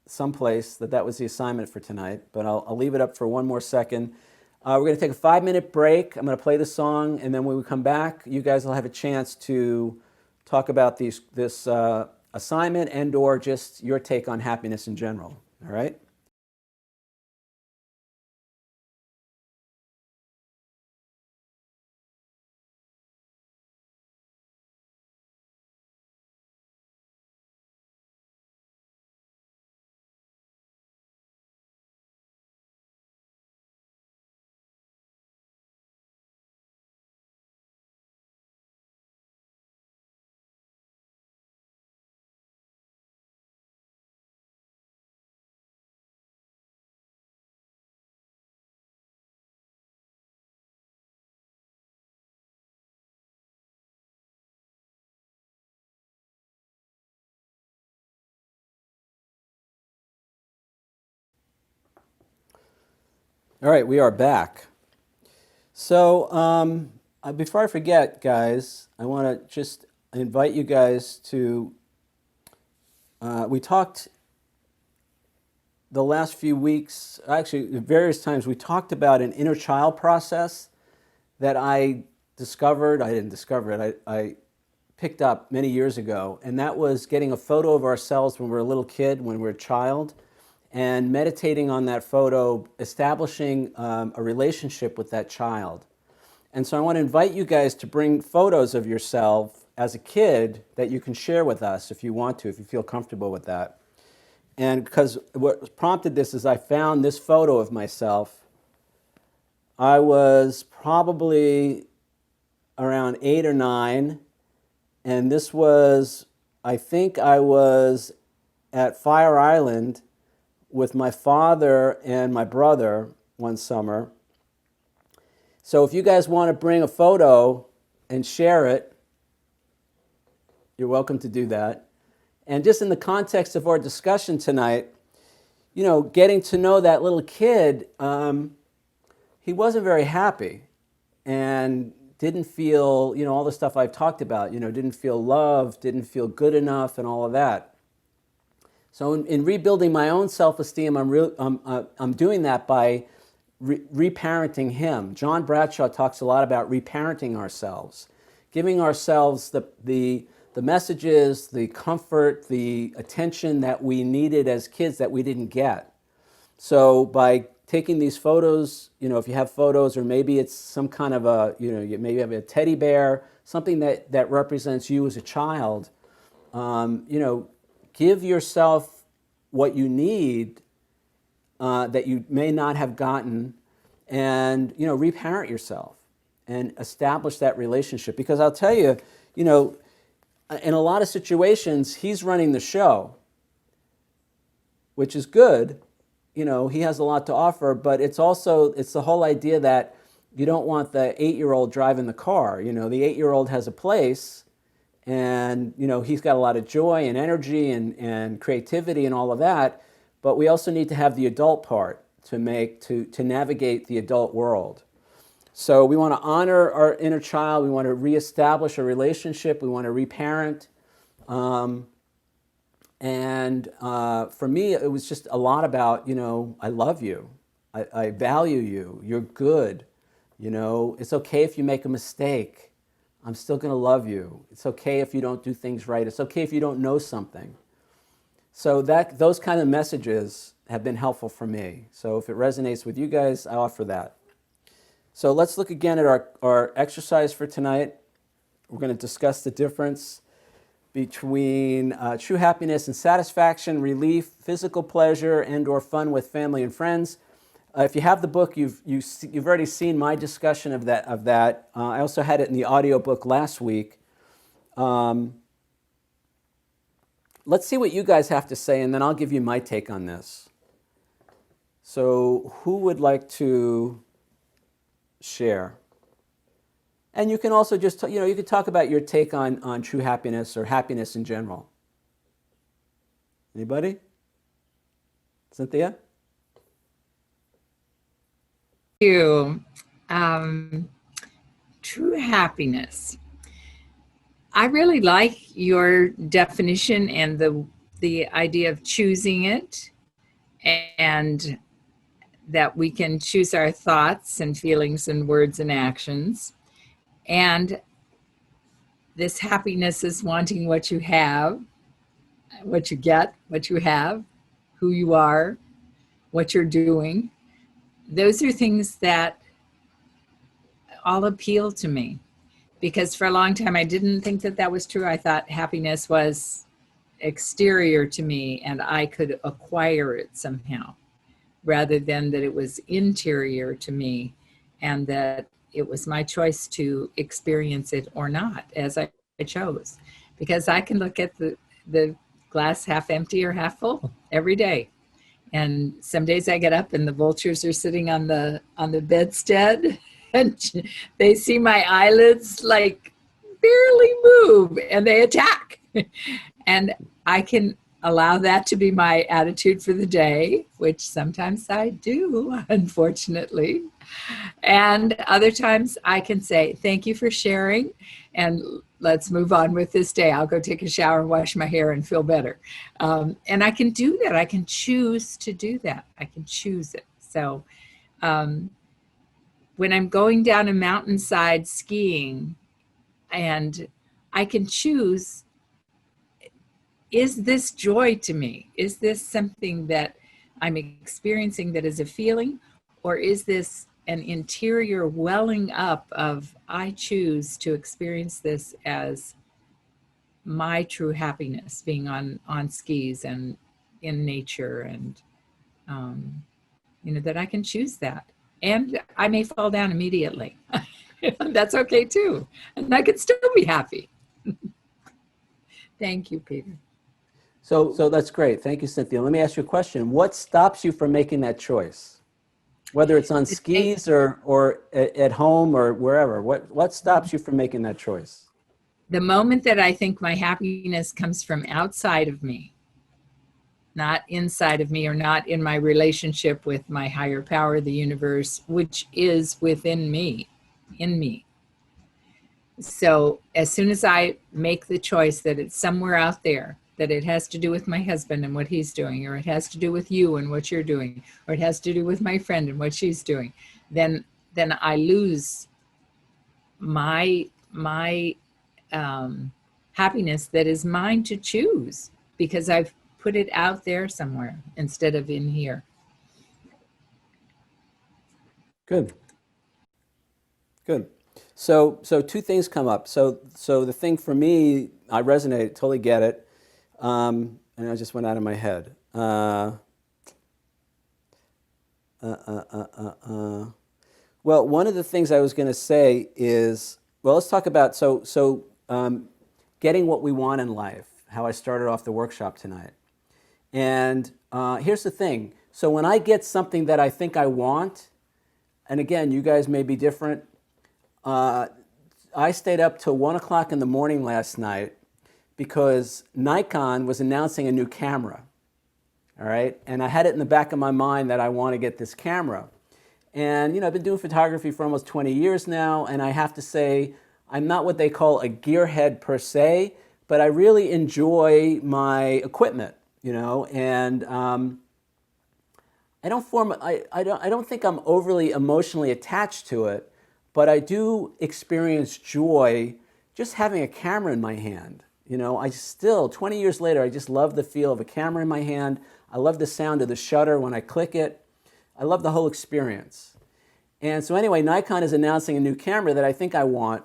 Speaker 1: someplace, that was the assignment for tonight, but I'll leave it up for one more second. We're going to take a 5-minute break. I'm going to play the song, and then when we come back, you guys will have a chance to talk about this assignment and or just your take on happiness in general. All right? All right, we are back. So before I forget, guys, I want to just invite you guys to, we talked the last few weeks, actually at various times, we talked about an inner child process that I discovered. I didn't discover it. I picked up many years ago, and that was getting a photo of ourselves when we were a little kid, when we were a child, and meditating on that photo, establishing a relationship with that child. And so I want to invite you guys to bring photos of yourself as a kid that you can share with us if you want to, if you feel comfortable with that. And because what prompted this is I found this photo of myself. I was probably around 8 or 9, and this was, I think I was at Fire Island with my father and my brother one summer. So if you guys want to bring a photo and share it, you're welcome to do that. And just in the context of our discussion tonight, you know, getting to know that little kid, he wasn't very happy and didn't feel, you know, all the stuff I've talked about, you know, didn't feel loved, didn't feel good enough, and all of that. So in rebuilding my own self-esteem, I'm doing that by reparenting him. John Bradshaw talks a lot about reparenting ourselves, giving ourselves the messages, the comfort, the attention that we needed as kids that we didn't get. So by taking these photos, you know, if you have photos, or maybe it's some kind of a, you know, you maybe have a teddy bear, something that represents you as a child, you know, give yourself what you need that you may not have gotten, and, you know, reparent yourself and establish that relationship. Because I'll tell you, you know, in a lot of situations, he's running the show, which is good. You know, he has a lot to offer, but it's the whole idea that you don't want the 8-year-old driving the car. You know, the 8-year-old has a place, and, you know, he's got a lot of joy and energy and creativity and all of that, but we also need to have the adult part to navigate the adult world. So we want to honor our inner child. We want to reestablish a relationship. We want to reparent. For me, it was just a lot about, you know, I love you. I value you. You're good. You know, it's okay if you make a mistake. I'm still going to love you. It's okay if you don't do things right. It's okay if you don't know something. So those kind of messages have been helpful for me. So if it resonates with you guys, I offer that. So let's look again at our exercise for tonight. We're going to discuss the difference between true happiness and satisfaction, relief, physical pleasure, and/or fun with family and friends. If you have the book, you've already seen my discussion of that. I also had it in the audiobook last week. Let's see what you guys have to say, and then I'll give you my take on this. So who would like to share? And you can also just, you know, you could talk about your take on true happiness or happiness in general. Anybody? Cynthia?
Speaker 2: Thank you. True happiness. I really like your definition and the idea of choosing it, and that we can choose our thoughts and feelings and words and actions. And this happiness is wanting what you have, what you get, what you have, who you are, what you're doing. Those are things that all appeal to me, because for a long time I didn't think that was true. I thought happiness was exterior to me and I could acquire it somehow, rather than that it was interior to me and that it was my choice to experience it or not, as I chose. Because I can look at the glass half empty or half full every day. And some days I get up and the vultures are sitting on the bedstead and they see my eyelids like barely move and they attack. And I can allow that to be my attitude for the day, which sometimes I do, unfortunately. And other times I can say, thank you for sharing, and let's move on with this day. I'll go take a shower and wash my hair and feel better. And I can do that. I can choose to do that. I can choose it. So when I'm going down a mountainside skiing, and I can choose, is this joy to me? Is this something that I'm experiencing that is a feeling? Or is this an interior welling up of, I choose to experience this as my true happiness, being on skis and in nature, and that I can choose that. And I may fall down immediately. That's okay too. And I can still be happy. Thank you, Peter.
Speaker 1: So that's great. Thank you, Cynthia. Let me ask you a question. What stops you from making that choice? Whether it's on skis or at home or wherever, what stops you from making that choice?
Speaker 2: The moment that I think my happiness comes from outside of me, not inside of me, or not in my relationship with my higher power, the universe, which is within me, in me. So as soon as I make the choice that it's somewhere out there, that it has to do with my husband and what he's doing, or it has to do with you and what you're doing, or it has to do with my friend and what she's doing, then I lose my happiness that is mine to choose, because I've put it out there somewhere instead of in here.
Speaker 1: Good. So two things come up. So the thing for me, I resonate, totally get it, and I just went out of my head. Well, one of the things I was going to say is, well, let's talk about getting what we want in life. How I started off the workshop tonight, and here's the thing. So when I get something that I think I want, and again, you guys may be different. I stayed up till 1 o'clock in the morning last night because Nikon was announcing a new camera. All right, and I had it in the back of my mind that I want to get this camera. And I've been doing photography for almost 20 years now, and I have to say, I'm not what they call a gearhead per se, but I really enjoy my equipment, and I don't think I'm overly emotionally attached to it, but I do experience joy just having a camera in my hand. I still, 20 years later, I just love the feel of a camera in my hand. I love the sound of the shutter when I click it. I love the whole experience. And so anyway, Nikon is announcing a new camera that I think I want.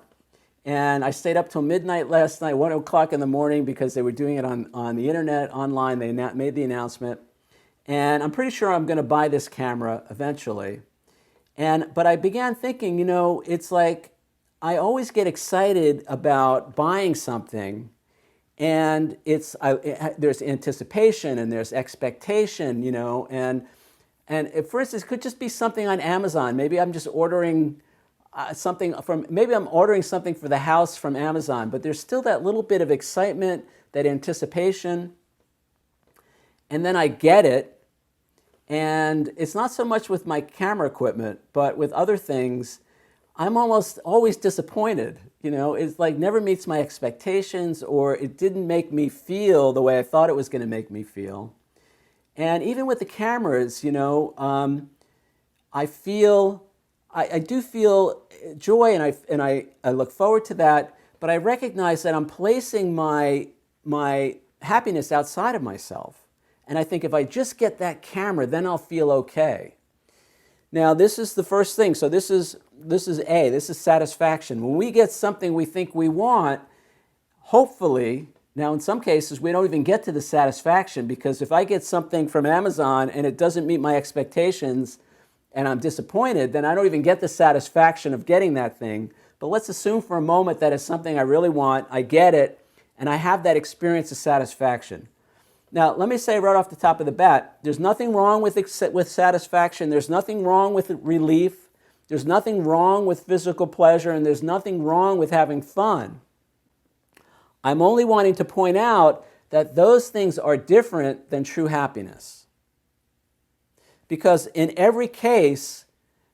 Speaker 1: And I stayed up till midnight last night, 1 o'clock in the morning, because they were doing it on the internet, online. They made the announcement. And I'm pretty sure I'm going to buy this camera eventually. But I began thinking, it's like I always get excited about buying something, and there's anticipation and there's expectation, and at first it could just be something on Amazon. Maybe I'm just ordering maybe I'm ordering something for the house from Amazon, but there's still that little bit of excitement, that anticipation, and then I get it. And it's not so much with my camera equipment, but with other things, I'm almost always disappointed. It's like never meets my expectations, or it didn't make me feel the way I thought it was going to make me feel. And even with the cameras, I do feel joy, and I look forward to that, but I recognize that I'm placing my happiness outside of myself. And I think if I just get that camera, then I'll feel okay. Now, this is the first thing. So this is satisfaction. When we get something we think we want, hopefully, now in some cases, we don't even get to the satisfaction, because if I get something from Amazon and it doesn't meet my expectations and I'm disappointed, then I don't even get the satisfaction of getting that thing. But let's assume for a moment that it's something I really want, I get it, and I have that experience of satisfaction. Now, let me say right off the top of the bat, there's nothing wrong with satisfaction. There's nothing wrong with relief. There's nothing wrong with physical pleasure, and there's nothing wrong with having fun. I'm only wanting to point out that those things are different than true happiness. Because in every case,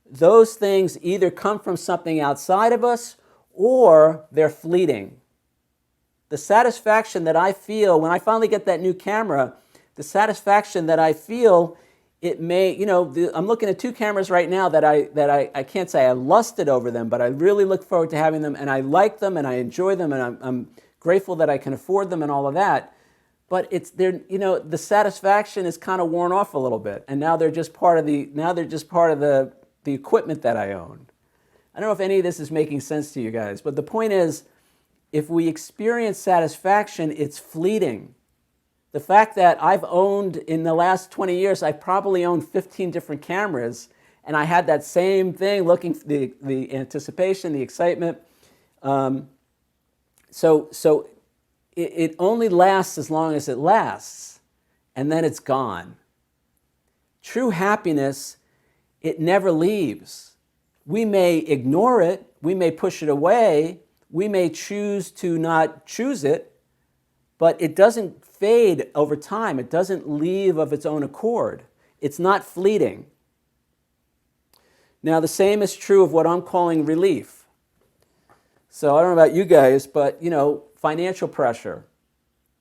Speaker 1: those things either come from something outside of us or they're fleeting. The satisfaction that I feel when I finally get that new camera, the satisfaction that I feel, it may, I'm looking at two cameras right now that I can't say I lusted over them, but I really look forward to having them, and I like them, and I enjoy them, and I'm grateful that I can afford them and all of that. But it's they're, the satisfaction is kind of worn off a little bit, and now they're just part of the equipment that I own. I don't know if any of this is making sense to you guys, but the point is, if we experience satisfaction, it's fleeting. The fact that I've owned, in the last 20 years, I've probably owned 15 different cameras, and I had that same thing, looking for the anticipation, the excitement. So it only lasts as long as it lasts, and then it's gone. True happiness, it never leaves. We may ignore it, we may push it away, we may choose to not choose it, but it doesn't fade over time. It doesn't leave of its own accord. It's not fleeting. Now, the same is true of what I'm calling relief. So I don't know about you guys, but financial pressure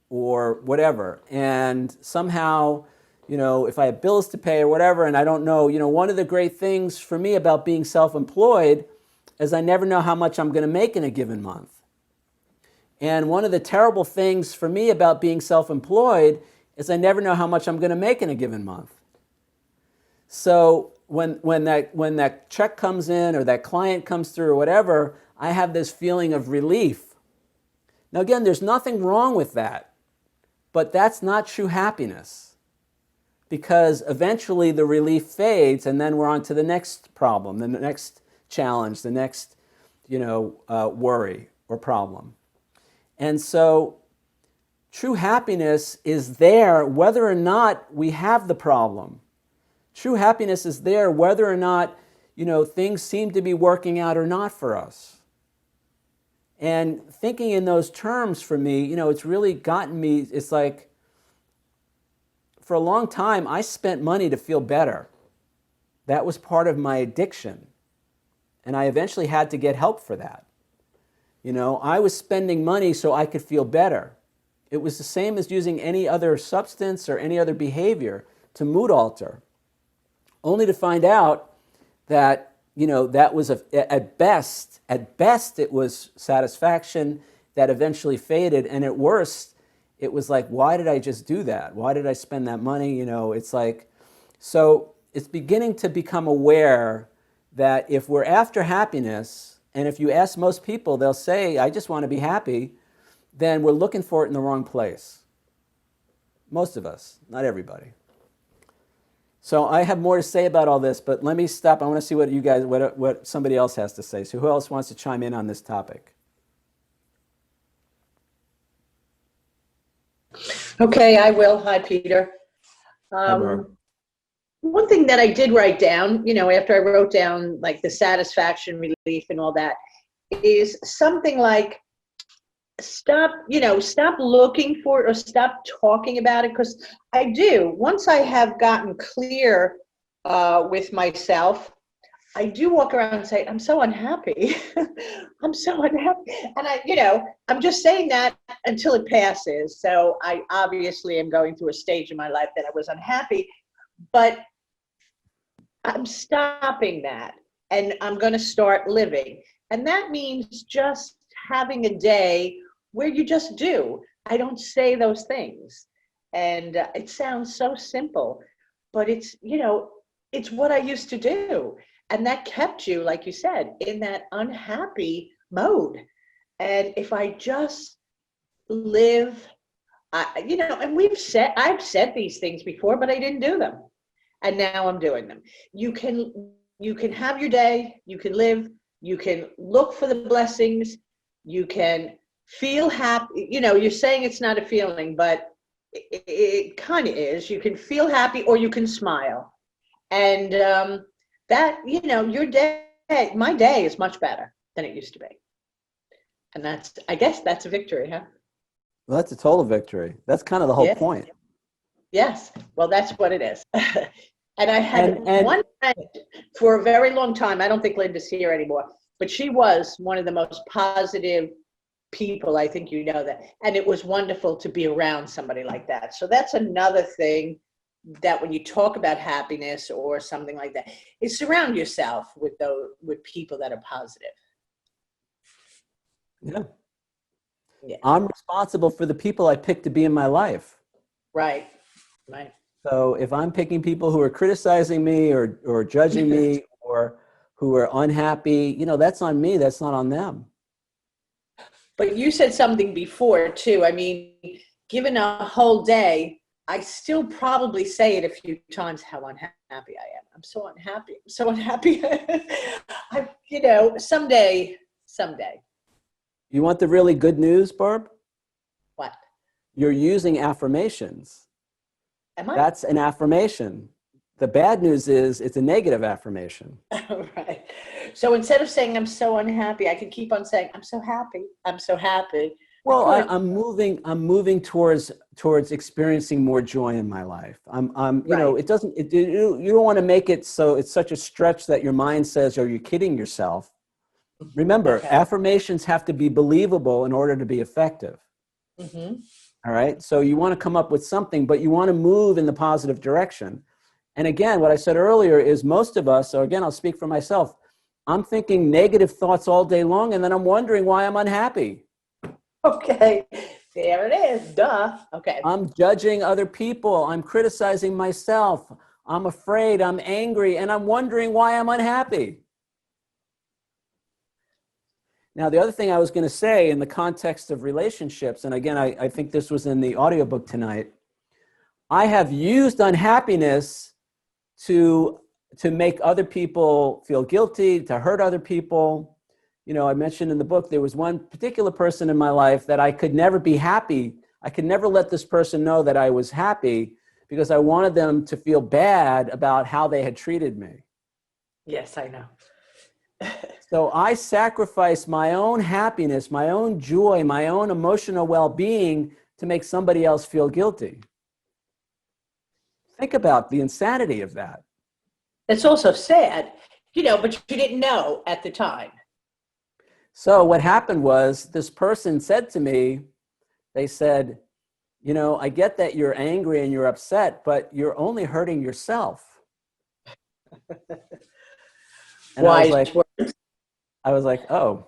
Speaker 1: or whatever, and somehow, if I have bills to pay or whatever, and I don't know, one of the great things for me about being self-employed is I never know how much I'm going to make in a given month. And one of the terrible things for me about being self-employed is I never know how much I'm going to make in a given month. So when that check comes in or that client comes through or whatever, I have this feeling of relief. Now again, there's nothing wrong with that, but that's not true happiness, because eventually the relief fades, and then we're on to the next problem, the next challenge, the next worry or problem. And so true happiness is there whether or not we have the problem. True happiness is there whether or not things seem to be working out or not for us. And thinking in those terms, for me, it's really gotten me. It's like, for a long time, I spent money to feel better. That was part of my addiction. And I eventually had to get help for that. I was spending money so I could feel better. It was the same as using any other substance or any other behavior to mood alter, only to find out that that was at best it was satisfaction that eventually faded, and at worst it was like, why did I just do that? Why did I spend that money? It's like, so it's beginning to become aware that if we're after happiness, and if you ask most people, they'll say, I just want to be happy, then we're looking for it in the wrong place. Most of us, not everybody. So I have more to say about all this, but let me stop. I want to see what you guys, what somebody else has to say. So who else wants to chime in on this topic?
Speaker 4: Okay, I will. Hi, Peter. One thing that I did write down, after I wrote down like the satisfaction, relief, and all that, is something like, stop looking for it or stop talking about it. Because I do, once I have gotten clear with myself, I do walk around and say, I'm so unhappy. I'm so unhappy. And I'm just saying that until it passes. So I obviously am going through a stage in my life that I was unhappy, but I'm stopping that and I'm going to start living. And that means just having a day where you just do. I don't say those things. And it sounds so simple, but it's what I used to do. And that kept you, like you said, in that unhappy mode. And if I just live, and I've said these things before, but I didn't do them. And now I'm doing them. You can have your day, you can live, you can look for the blessings, you can feel happy. You're saying it's not a feeling, but it kind of is. You can feel happy or you can smile. And that, your day, my day is much better than it used to be. And I guess that's a victory, huh?
Speaker 1: Well, that's a total victory. That's kind of the whole point.
Speaker 4: Yes. Well, that's what it is. And I had one friend for a very long time. I don't think Linda's here anymore, but she was one of the most positive people. I think you know that. And it was wonderful to be around somebody like that. So that's another thing that when you talk about happiness or something like that, is surround yourself with people that are positive.
Speaker 1: Yeah.
Speaker 4: Yeah.
Speaker 1: I'm responsible for the people I pick to be in my life.
Speaker 4: Right. Right.
Speaker 1: So if I'm picking people who are criticizing me or judging me or who are unhappy, that's on me. That's not on them.
Speaker 4: But you said something before too. I mean, given a whole day, I still probably say it a few times how unhappy I am. I'm so unhappy. I'm so unhappy. Someday.
Speaker 1: You want the really good news, Barb?
Speaker 4: What?
Speaker 1: You're using affirmations.
Speaker 4: Am I?
Speaker 1: That's an affirmation. The bad news is it's a negative affirmation.
Speaker 4: Right. So instead of saying I'm so unhappy, I could keep on saying I'm so happy. I'm so happy.
Speaker 1: Well, I'm moving towards experiencing more joy in my life.
Speaker 4: Right.
Speaker 1: You don't want to make it so it's such a stretch that your mind says, "Are you kidding yourself?" Remember,
Speaker 4: Okay.
Speaker 1: affirmations have to be believable in order to be effective.
Speaker 4: Mm-hmm.
Speaker 1: All right. So you want to come up with something, but you want to move in the positive direction. And again, what I said earlier is most of us, so again, I'll speak for myself. I'm thinking negative thoughts all day long, and then I'm wondering why I'm unhappy.
Speaker 4: Okay. There it is. Duh. Okay.
Speaker 1: I'm judging other people. I'm criticizing myself. I'm afraid. I'm angry. And I'm wondering why I'm unhappy. Now, the other thing I was going to say in the context of relationships, and again, I think this was in the audiobook tonight, I have used unhappiness to make other people feel guilty, to hurt other people. I mentioned in the book, there was one particular person in my life that I could never be happy. I could never let this person know that I was happy because I wanted them to feel bad about how they had treated me.
Speaker 4: Yes, I know.
Speaker 1: So I sacrificed my own happiness, my own joy, my own emotional well-being to make somebody else feel guilty. Think about the insanity of that.
Speaker 4: It's also sad, but you didn't know at the time.
Speaker 1: So what happened was this person said to me, they said, I get that you're angry and you're upset, but you're only hurting yourself. And
Speaker 4: Wise words.
Speaker 1: I was like, oh,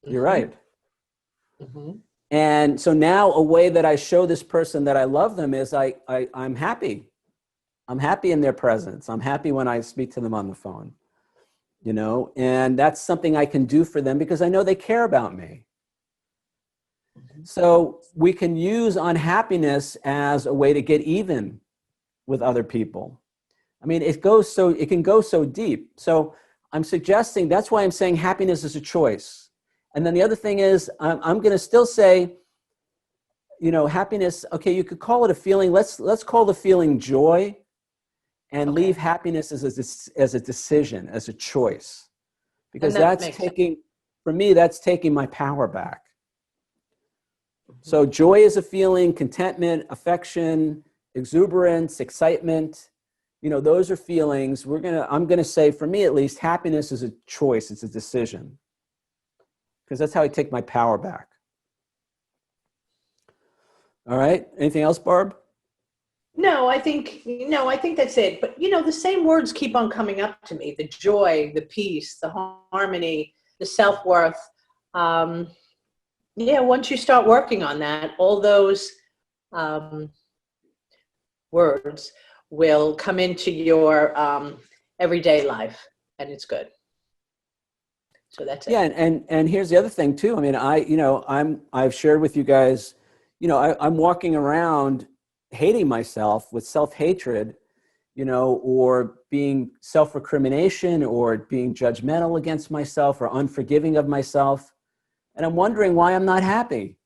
Speaker 1: you're right.
Speaker 4: Mm-hmm.
Speaker 1: And so now a way that I show this person that I love them is I'm happy. I'm happy in their presence. I'm happy when I speak to them on the phone, and that's something I can do for them because I know they care about me. Mm-hmm. So we can use unhappiness as a way to get even with other people. I mean, it can go so deep. So I'm suggesting that's why I'm saying happiness is a choice. And then the other thing is I'm going to still say, happiness. Okay, you could call it a feeling. Let's call the feeling joy, and leave happiness as a decision, as a choice, because that's taking my power back. Mm-hmm. So joy is a feeling, contentment, affection, exuberance, excitement. Those are feelings. I'm going to say, for me at least, happiness is a choice. It's a decision. Because that's how I take my power back. All right. Anything else, Barb?
Speaker 4: No, I think that's it. But, the same words keep on coming up to me: the joy, the peace, the harmony, the self-worth. Once you start working on that, all those words will come into your everyday life, and it's good. So that's it.
Speaker 1: Yeah, and here's the other thing too. I mean, I've shared with you guys, I'm walking around hating myself with self-hatred, or being self-recrimination or being judgmental against myself or unforgiving of myself. And I'm wondering why I'm not happy.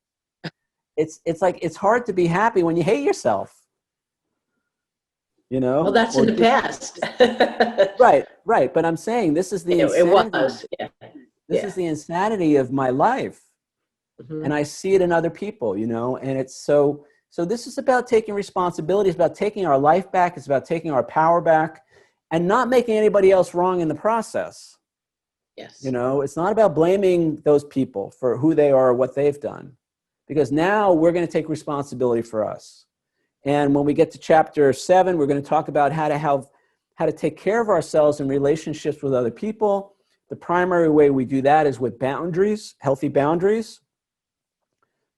Speaker 1: It's like, it's hard to be happy when you hate yourself.
Speaker 4: Well, that's in the past.
Speaker 1: Right. But I'm saying this is the insanity.
Speaker 4: It was, yeah.
Speaker 1: This is the insanity of my life. Mm-hmm. And I see it in other people, and it's so this is about taking responsibility. It's about taking our life back. It's about taking our power back and not making anybody else wrong in the process.
Speaker 4: Yes.
Speaker 1: It's not about blaming those people for who they are or what they've done, because now we're going to take responsibility for us. And when we get to chapter 7, we're going to talk about how to take care of ourselves in relationships with other people. The primary way we do that is with boundaries, healthy boundaries.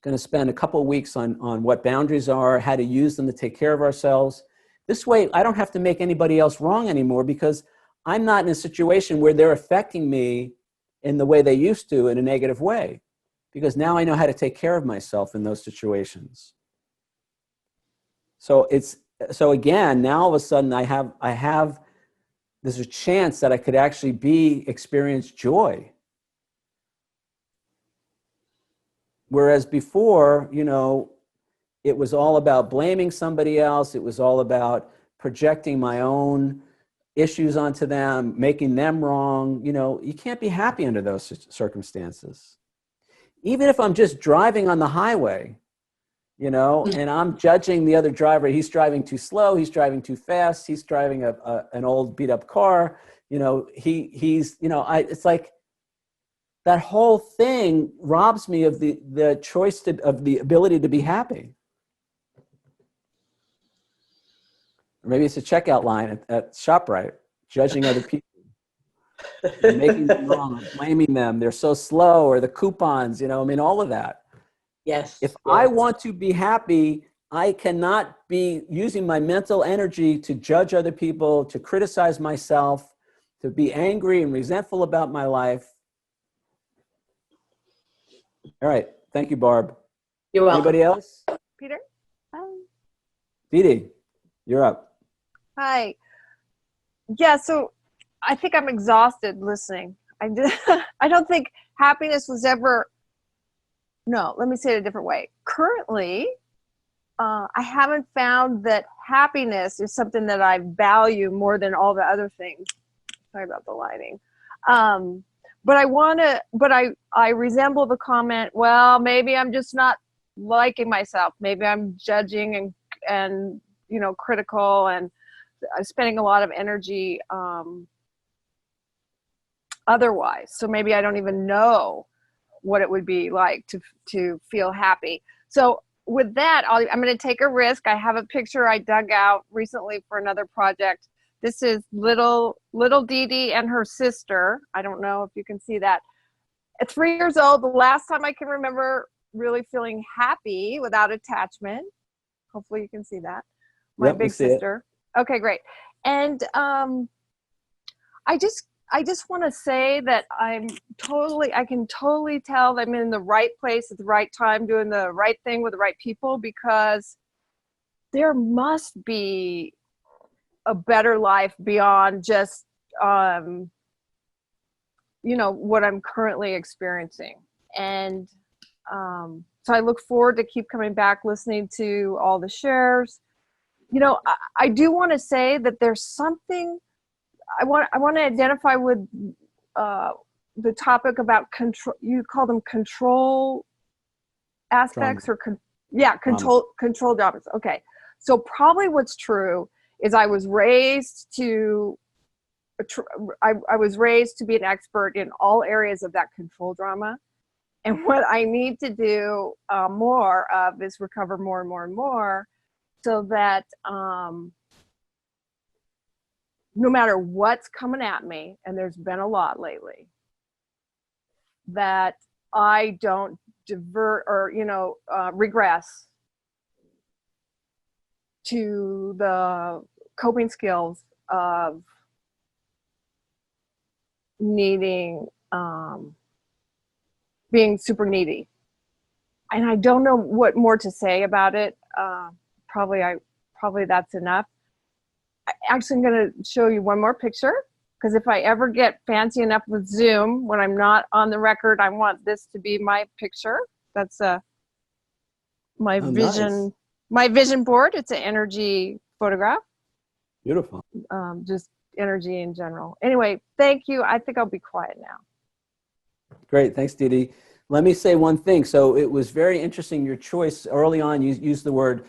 Speaker 1: going to spend a couple of weeks on what boundaries are, how to use them to take care of ourselves. This way, I don't have to make anybody else wrong anymore, because I'm not in a situation where they're affecting me in the way they used to, in a negative way, because now I know how to take care of myself in those situations. So again, now all of a sudden I have there's a chance that I could actually experience joy. Whereas before, it was all about blaming somebody else. It was all about projecting my own issues onto them, making them wrong. You can't be happy under those circumstances. Even if I'm just driving on the highway, and I'm judging the other driver. He's driving too slow. He's driving too fast. He's driving an old beat up car. It's like that whole thing robs me of the choice of the ability to be happy. Or maybe it's a checkout line at ShopRite, judging other people, making them wrong, blaming them. They're so slow, or the coupons, all of that.
Speaker 4: Yes.
Speaker 1: If I want to be happy, I cannot be using my mental energy to judge other people, to criticize myself, to be angry and resentful about my life. All right. Thank you, Barb.
Speaker 4: You're welcome.
Speaker 1: Anybody else?
Speaker 3: Peter? Hi.
Speaker 1: Dee Dee, you're up.
Speaker 3: Hi. Yeah, so I think I'm exhausted listening. I don't think happiness was ever, no, let me say it a different way. Currently, I haven't found that happiness is something that I value more than all the other things. Sorry about the lighting. But I resemble the comment, well, maybe I'm just not liking myself. Maybe I'm judging and critical, and spending a lot of energy otherwise. So maybe I don't even know what it would be like to feel happy. So with that, I'm going to take a risk. I have a picture I dug out recently for another project. This is little Dee Dee and her sister. I don't know if you can see that. At 3 years old, the last time I can remember really feeling happy without attachment. Hopefully you can see that. My big sister. Okay, great. And I just want to say that I can totally tell that I'm in the right place at the right time, doing the right thing with the right people, because there must be a better life beyond just, what I'm currently experiencing. And so I look forward to keep coming back, listening to all the shares. I do want to say that there's something I want to identify with the topic about control. You call them control aspects control dramas. Okay. So probably what's true is I was raised to be an expert in all areas of that control drama. And what I need to do more of is recover more and more and more, so that no matter what's coming at me, and there's been a lot lately, that I don't divert or, regress to the coping skills of needing, being super needy. And I don't know what more to say about it. Probably that's enough. Actually, I'm going to show you one more picture, because if I ever get fancy enough with Zoom, when I'm not on the record, I want this to be my picture. That's my vision board. It's an energy photograph.
Speaker 1: Beautiful.
Speaker 3: Just energy in general. Anyway, thank you. I think I'll be quiet now.
Speaker 1: Great. Thanks, Dee Dee. Let me say one thing. So it was very interesting, your choice early on. You used the word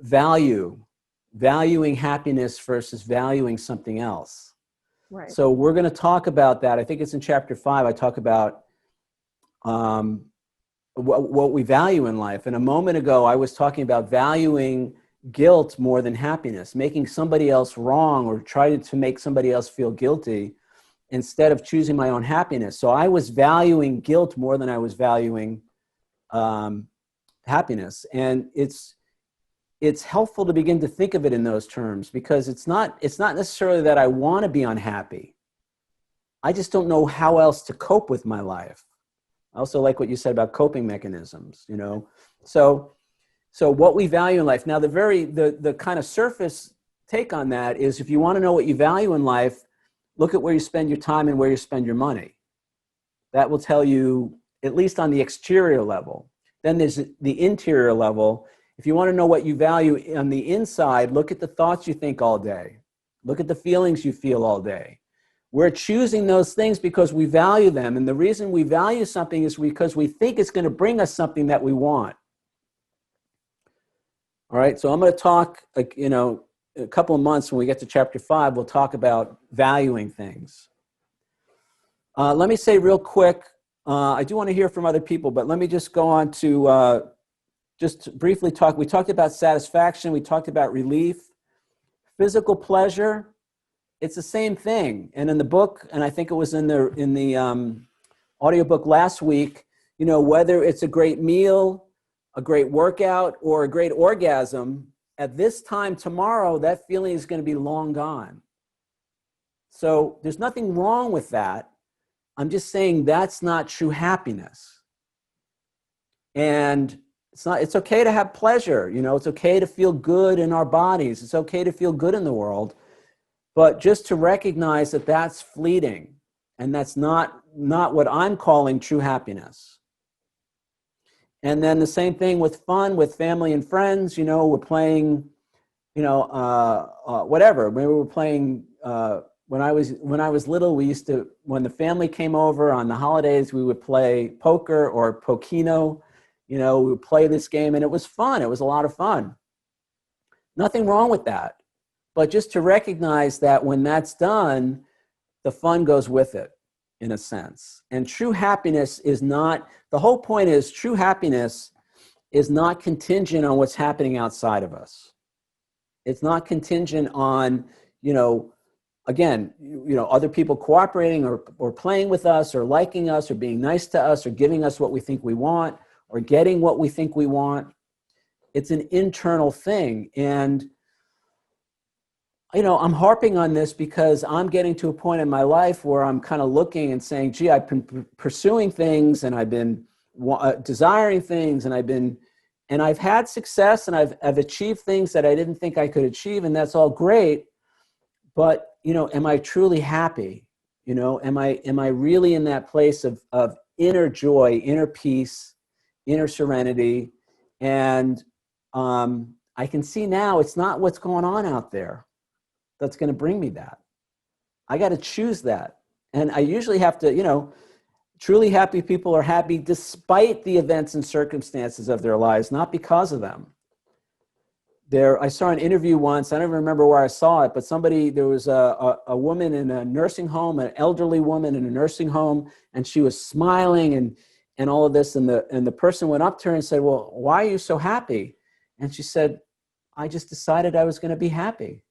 Speaker 1: valuing happiness versus valuing something else.
Speaker 3: Right.
Speaker 1: So we're going to talk about that. I think it's in chapter 5. I talk about what we value in life. And a moment ago, I was talking about valuing guilt more than happiness, making somebody else wrong or trying to make somebody else feel guilty instead of choosing my own happiness. So I was valuing guilt more than I was valuing happiness. And it's helpful to begin to think of it in those terms, because it's not necessarily that I want to be unhappy. I just don't know how else to cope with my life. I also like what you said about coping mechanisms, you know. So what we value in life. Now, the kind of surface take on that is, if you want to know what you value in life, look at where you spend your time and where you spend your money. That will tell you, at least on the exterior level. Then there's the interior level. If you want to know what you value on the inside, look at the thoughts you think all day. Look at the feelings you feel all day. We're choosing those things because we value them. And the reason we value something is because we think it's going to bring us something that we want. All right, so I'm going to talk, you know, a couple of months when we get to chapter 5, we'll talk about valuing things. Let me say real quick, I do want to hear from other people, but let me just go on to just briefly talk. We talked about satisfaction. We talked about relief. Physical pleasure, it's the same thing. And in the book, and I think it was in the audiobook last week, you know, whether it's a great meal, a great workout, or a great orgasm, at this time tomorrow, that feeling is going to be long gone. So there's nothing wrong with that. I'm just saying that's not true happiness. And it's okay to have pleasure. You know, it's okay to feel good in our bodies. It's okay to feel good in the world. But just to recognize that that's fleeting, and that's not what I'm calling true happiness. And then the same thing with fun, with family and friends. You know, we're playing, you know, whatever. Maybe we're playing, when I was little, we used to, when the family came over on the holidays, we would play poker or Pokino. You know, we would play this game, and it was fun. It was a lot of fun. Nothing wrong with that. But just to recognize that when that's done, the fun goes with it, in a sense. And true happiness is not, the whole point is, true happiness is not contingent on what's happening outside of us. It's not contingent on, you know, again, you know, other people cooperating or playing with us or liking us or being nice to us or giving us what we think we want or getting what we think we want. It's an internal thing. And you know, I'm harping on this because I'm getting to a point in my life where I'm kind of looking and saying, gee, I've been pursuing things, and I've been desiring things, and I've had success, and I've achieved things that I didn't think I could achieve, and that's all great. But, you know, am I truly happy? You know, am I really in that place of inner joy, inner peace, inner serenity? And I can see now it's not what's going on out there that's going to bring me that. I got to choose that. And I usually have to, you know, truly happy people are happy despite the events and circumstances of their lives, not because of them. I saw an interview once, I don't even remember where I saw it, but there was a woman in a nursing home, an elderly woman in a nursing home, and she was smiling and all of this. And the person went up to her and said, well, why are you so happy? And she said, I just decided I was going to be happy.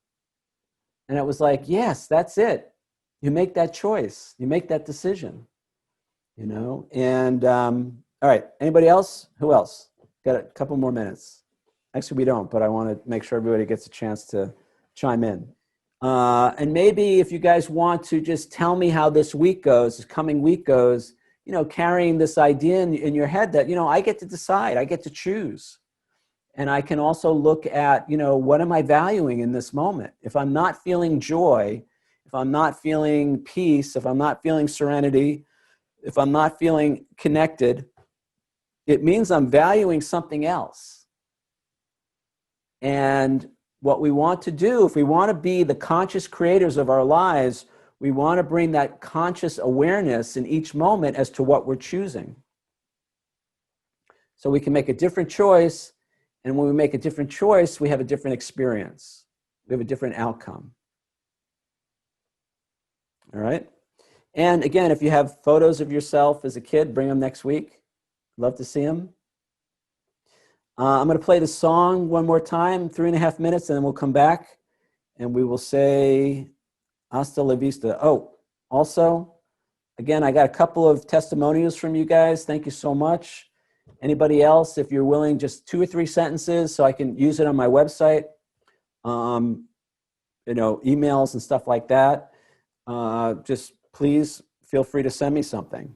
Speaker 1: And it was like, yes, that's it. You make that choice. You make that decision, you know? And all right, anybody else? Who else? Got a couple more minutes. Actually, we don't, but I want to make sure everybody gets a chance to chime in. And maybe if you guys want to just tell me how this week goes, this coming week goes, you know, carrying this idea in your head that, you know, I get to decide, I get to choose. And I can also look at, you know, what am I valuing in this moment? If I'm not feeling joy, if I'm not feeling peace, if I'm not feeling serenity, if I'm not feeling connected, it means I'm valuing something else. And what we want to do, if we want to be the conscious creators of our lives, we want to bring that conscious awareness in each moment as to what we're choosing. So we can make a different choice. And when we make a different choice, we have a different experience. We have a different outcome. All right? And again, if you have photos of yourself as a kid, bring them next week. Love to see them. I'm going to play the song one more time, 3.5 minutes, and then we'll come back and we will say hasta la vista. Oh, also, again, I got a couple of testimonials from you guys. Thank you so much. Anybody else, if you're willing, just 2 or 3 sentences so I can use it on my website, emails and stuff like that. Just please feel free to send me something.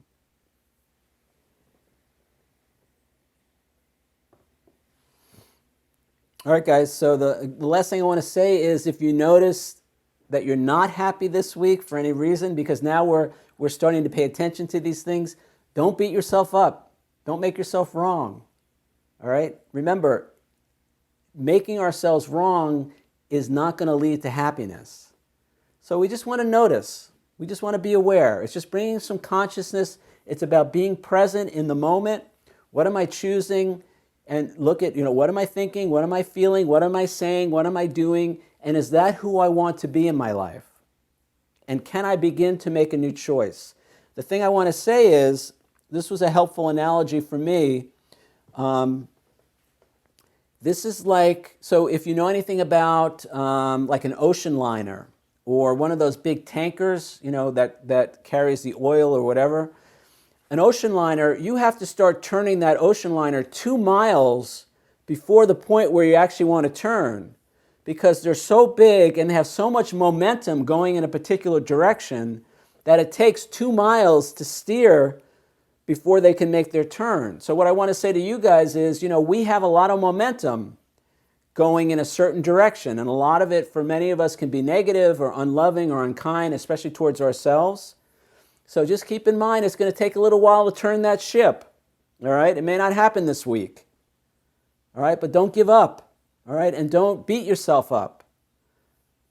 Speaker 1: All right, guys, so the last thing I want to say is if you notice that you're not happy this week for any reason, because now we're starting to pay attention to these things, don't beat yourself up. Don't make yourself wrong. All right? Remember, making ourselves wrong is not going to lead to happiness. So we just want to notice. We just want to be aware. It's just bringing some consciousness. It's about being present in the moment. What am I choosing? And look at, what am I thinking? What am I feeling? What am I saying? What am I doing? And is that who I want to be in my life? And can I begin to make a new choice? The thing I want to say is, this was a helpful analogy for me. This is like, so if you know anything about like an ocean liner or one of those big tankers, that carries the oil or whatever, an ocean liner, you have to start turning that ocean liner 2 miles before the point where you actually want to turn, because they're so big and they have so much momentum going in a particular direction that it takes 2 miles to steer before they can make their turn. So what I want to say to you guys is, we have a lot of momentum going in a certain direction, and a lot of it for many of us can be negative or unloving or unkind, especially towards ourselves. So just keep in mind, it's going to take a little while to turn that ship. All right? It may not happen this week. All right? But don't give up. All right? And don't beat yourself up.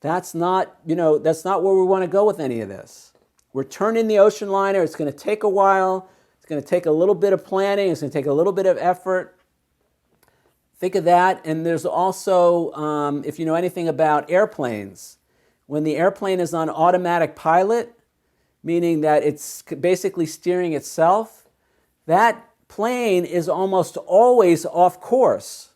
Speaker 1: That's not where we want to go with any of this. We're turning the ocean liner. It's going to take a while. It's going to take a little bit of planning. It's going to take a little bit of effort. Think of that. And there's also, if you know anything about airplanes, when the airplane is on automatic pilot, meaning that it's basically steering itself, that plane is almost always off course.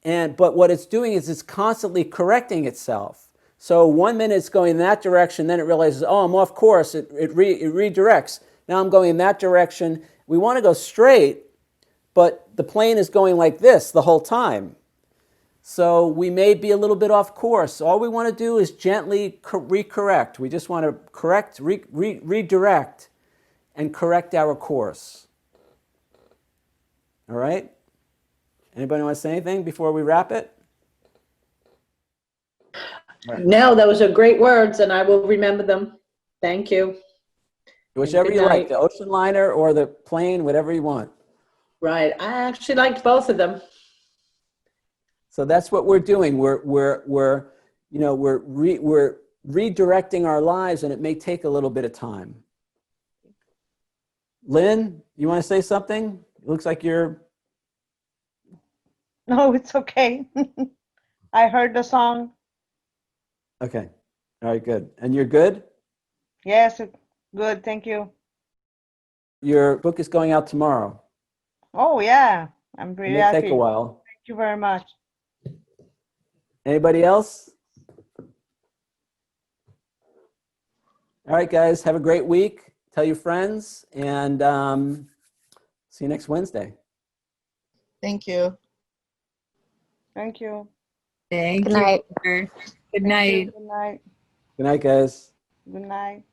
Speaker 1: But what it's doing is it's constantly correcting itself. So 1 minute it's going in that direction, then it realizes, oh, I'm off course, it redirects. Now I'm going in that direction. We want to go straight, but the plane is going like this the whole time. So we may be a little bit off course. All we want to do is gently recorrect. We just want to correct, redirect, and correct our course. All right? Anybody want to say anything before we wrap it?
Speaker 4: Right. No, those are great words, and I will remember them. Thank you.
Speaker 1: Whichever you like, the ocean liner or the plane, whatever you want.
Speaker 4: Right. I actually liked both of them.
Speaker 1: So that's what we're doing. We're redirecting our lives, and it may take a little bit of time. Lynn, you want to say something? It looks like you're...
Speaker 5: No, it's okay. I heard the song.
Speaker 1: Okay. All right, good. And you're good?
Speaker 5: Yes, good. Thank you.
Speaker 1: Your book is going out tomorrow.
Speaker 5: Oh, yeah. I'm
Speaker 1: It
Speaker 5: pretty
Speaker 1: may
Speaker 5: happy.
Speaker 1: take a while.
Speaker 5: Thank you very much.
Speaker 1: Anybody else? All right, guys. Have a great week. Tell your friends, and see you next Wednesday.
Speaker 6: Thank you.
Speaker 5: Thank you.
Speaker 2: Thank
Speaker 3: Good
Speaker 2: you.
Speaker 3: night.
Speaker 2: Good
Speaker 5: Thank
Speaker 2: night.
Speaker 5: you. Good night.
Speaker 1: Good night, guys.
Speaker 5: Good night.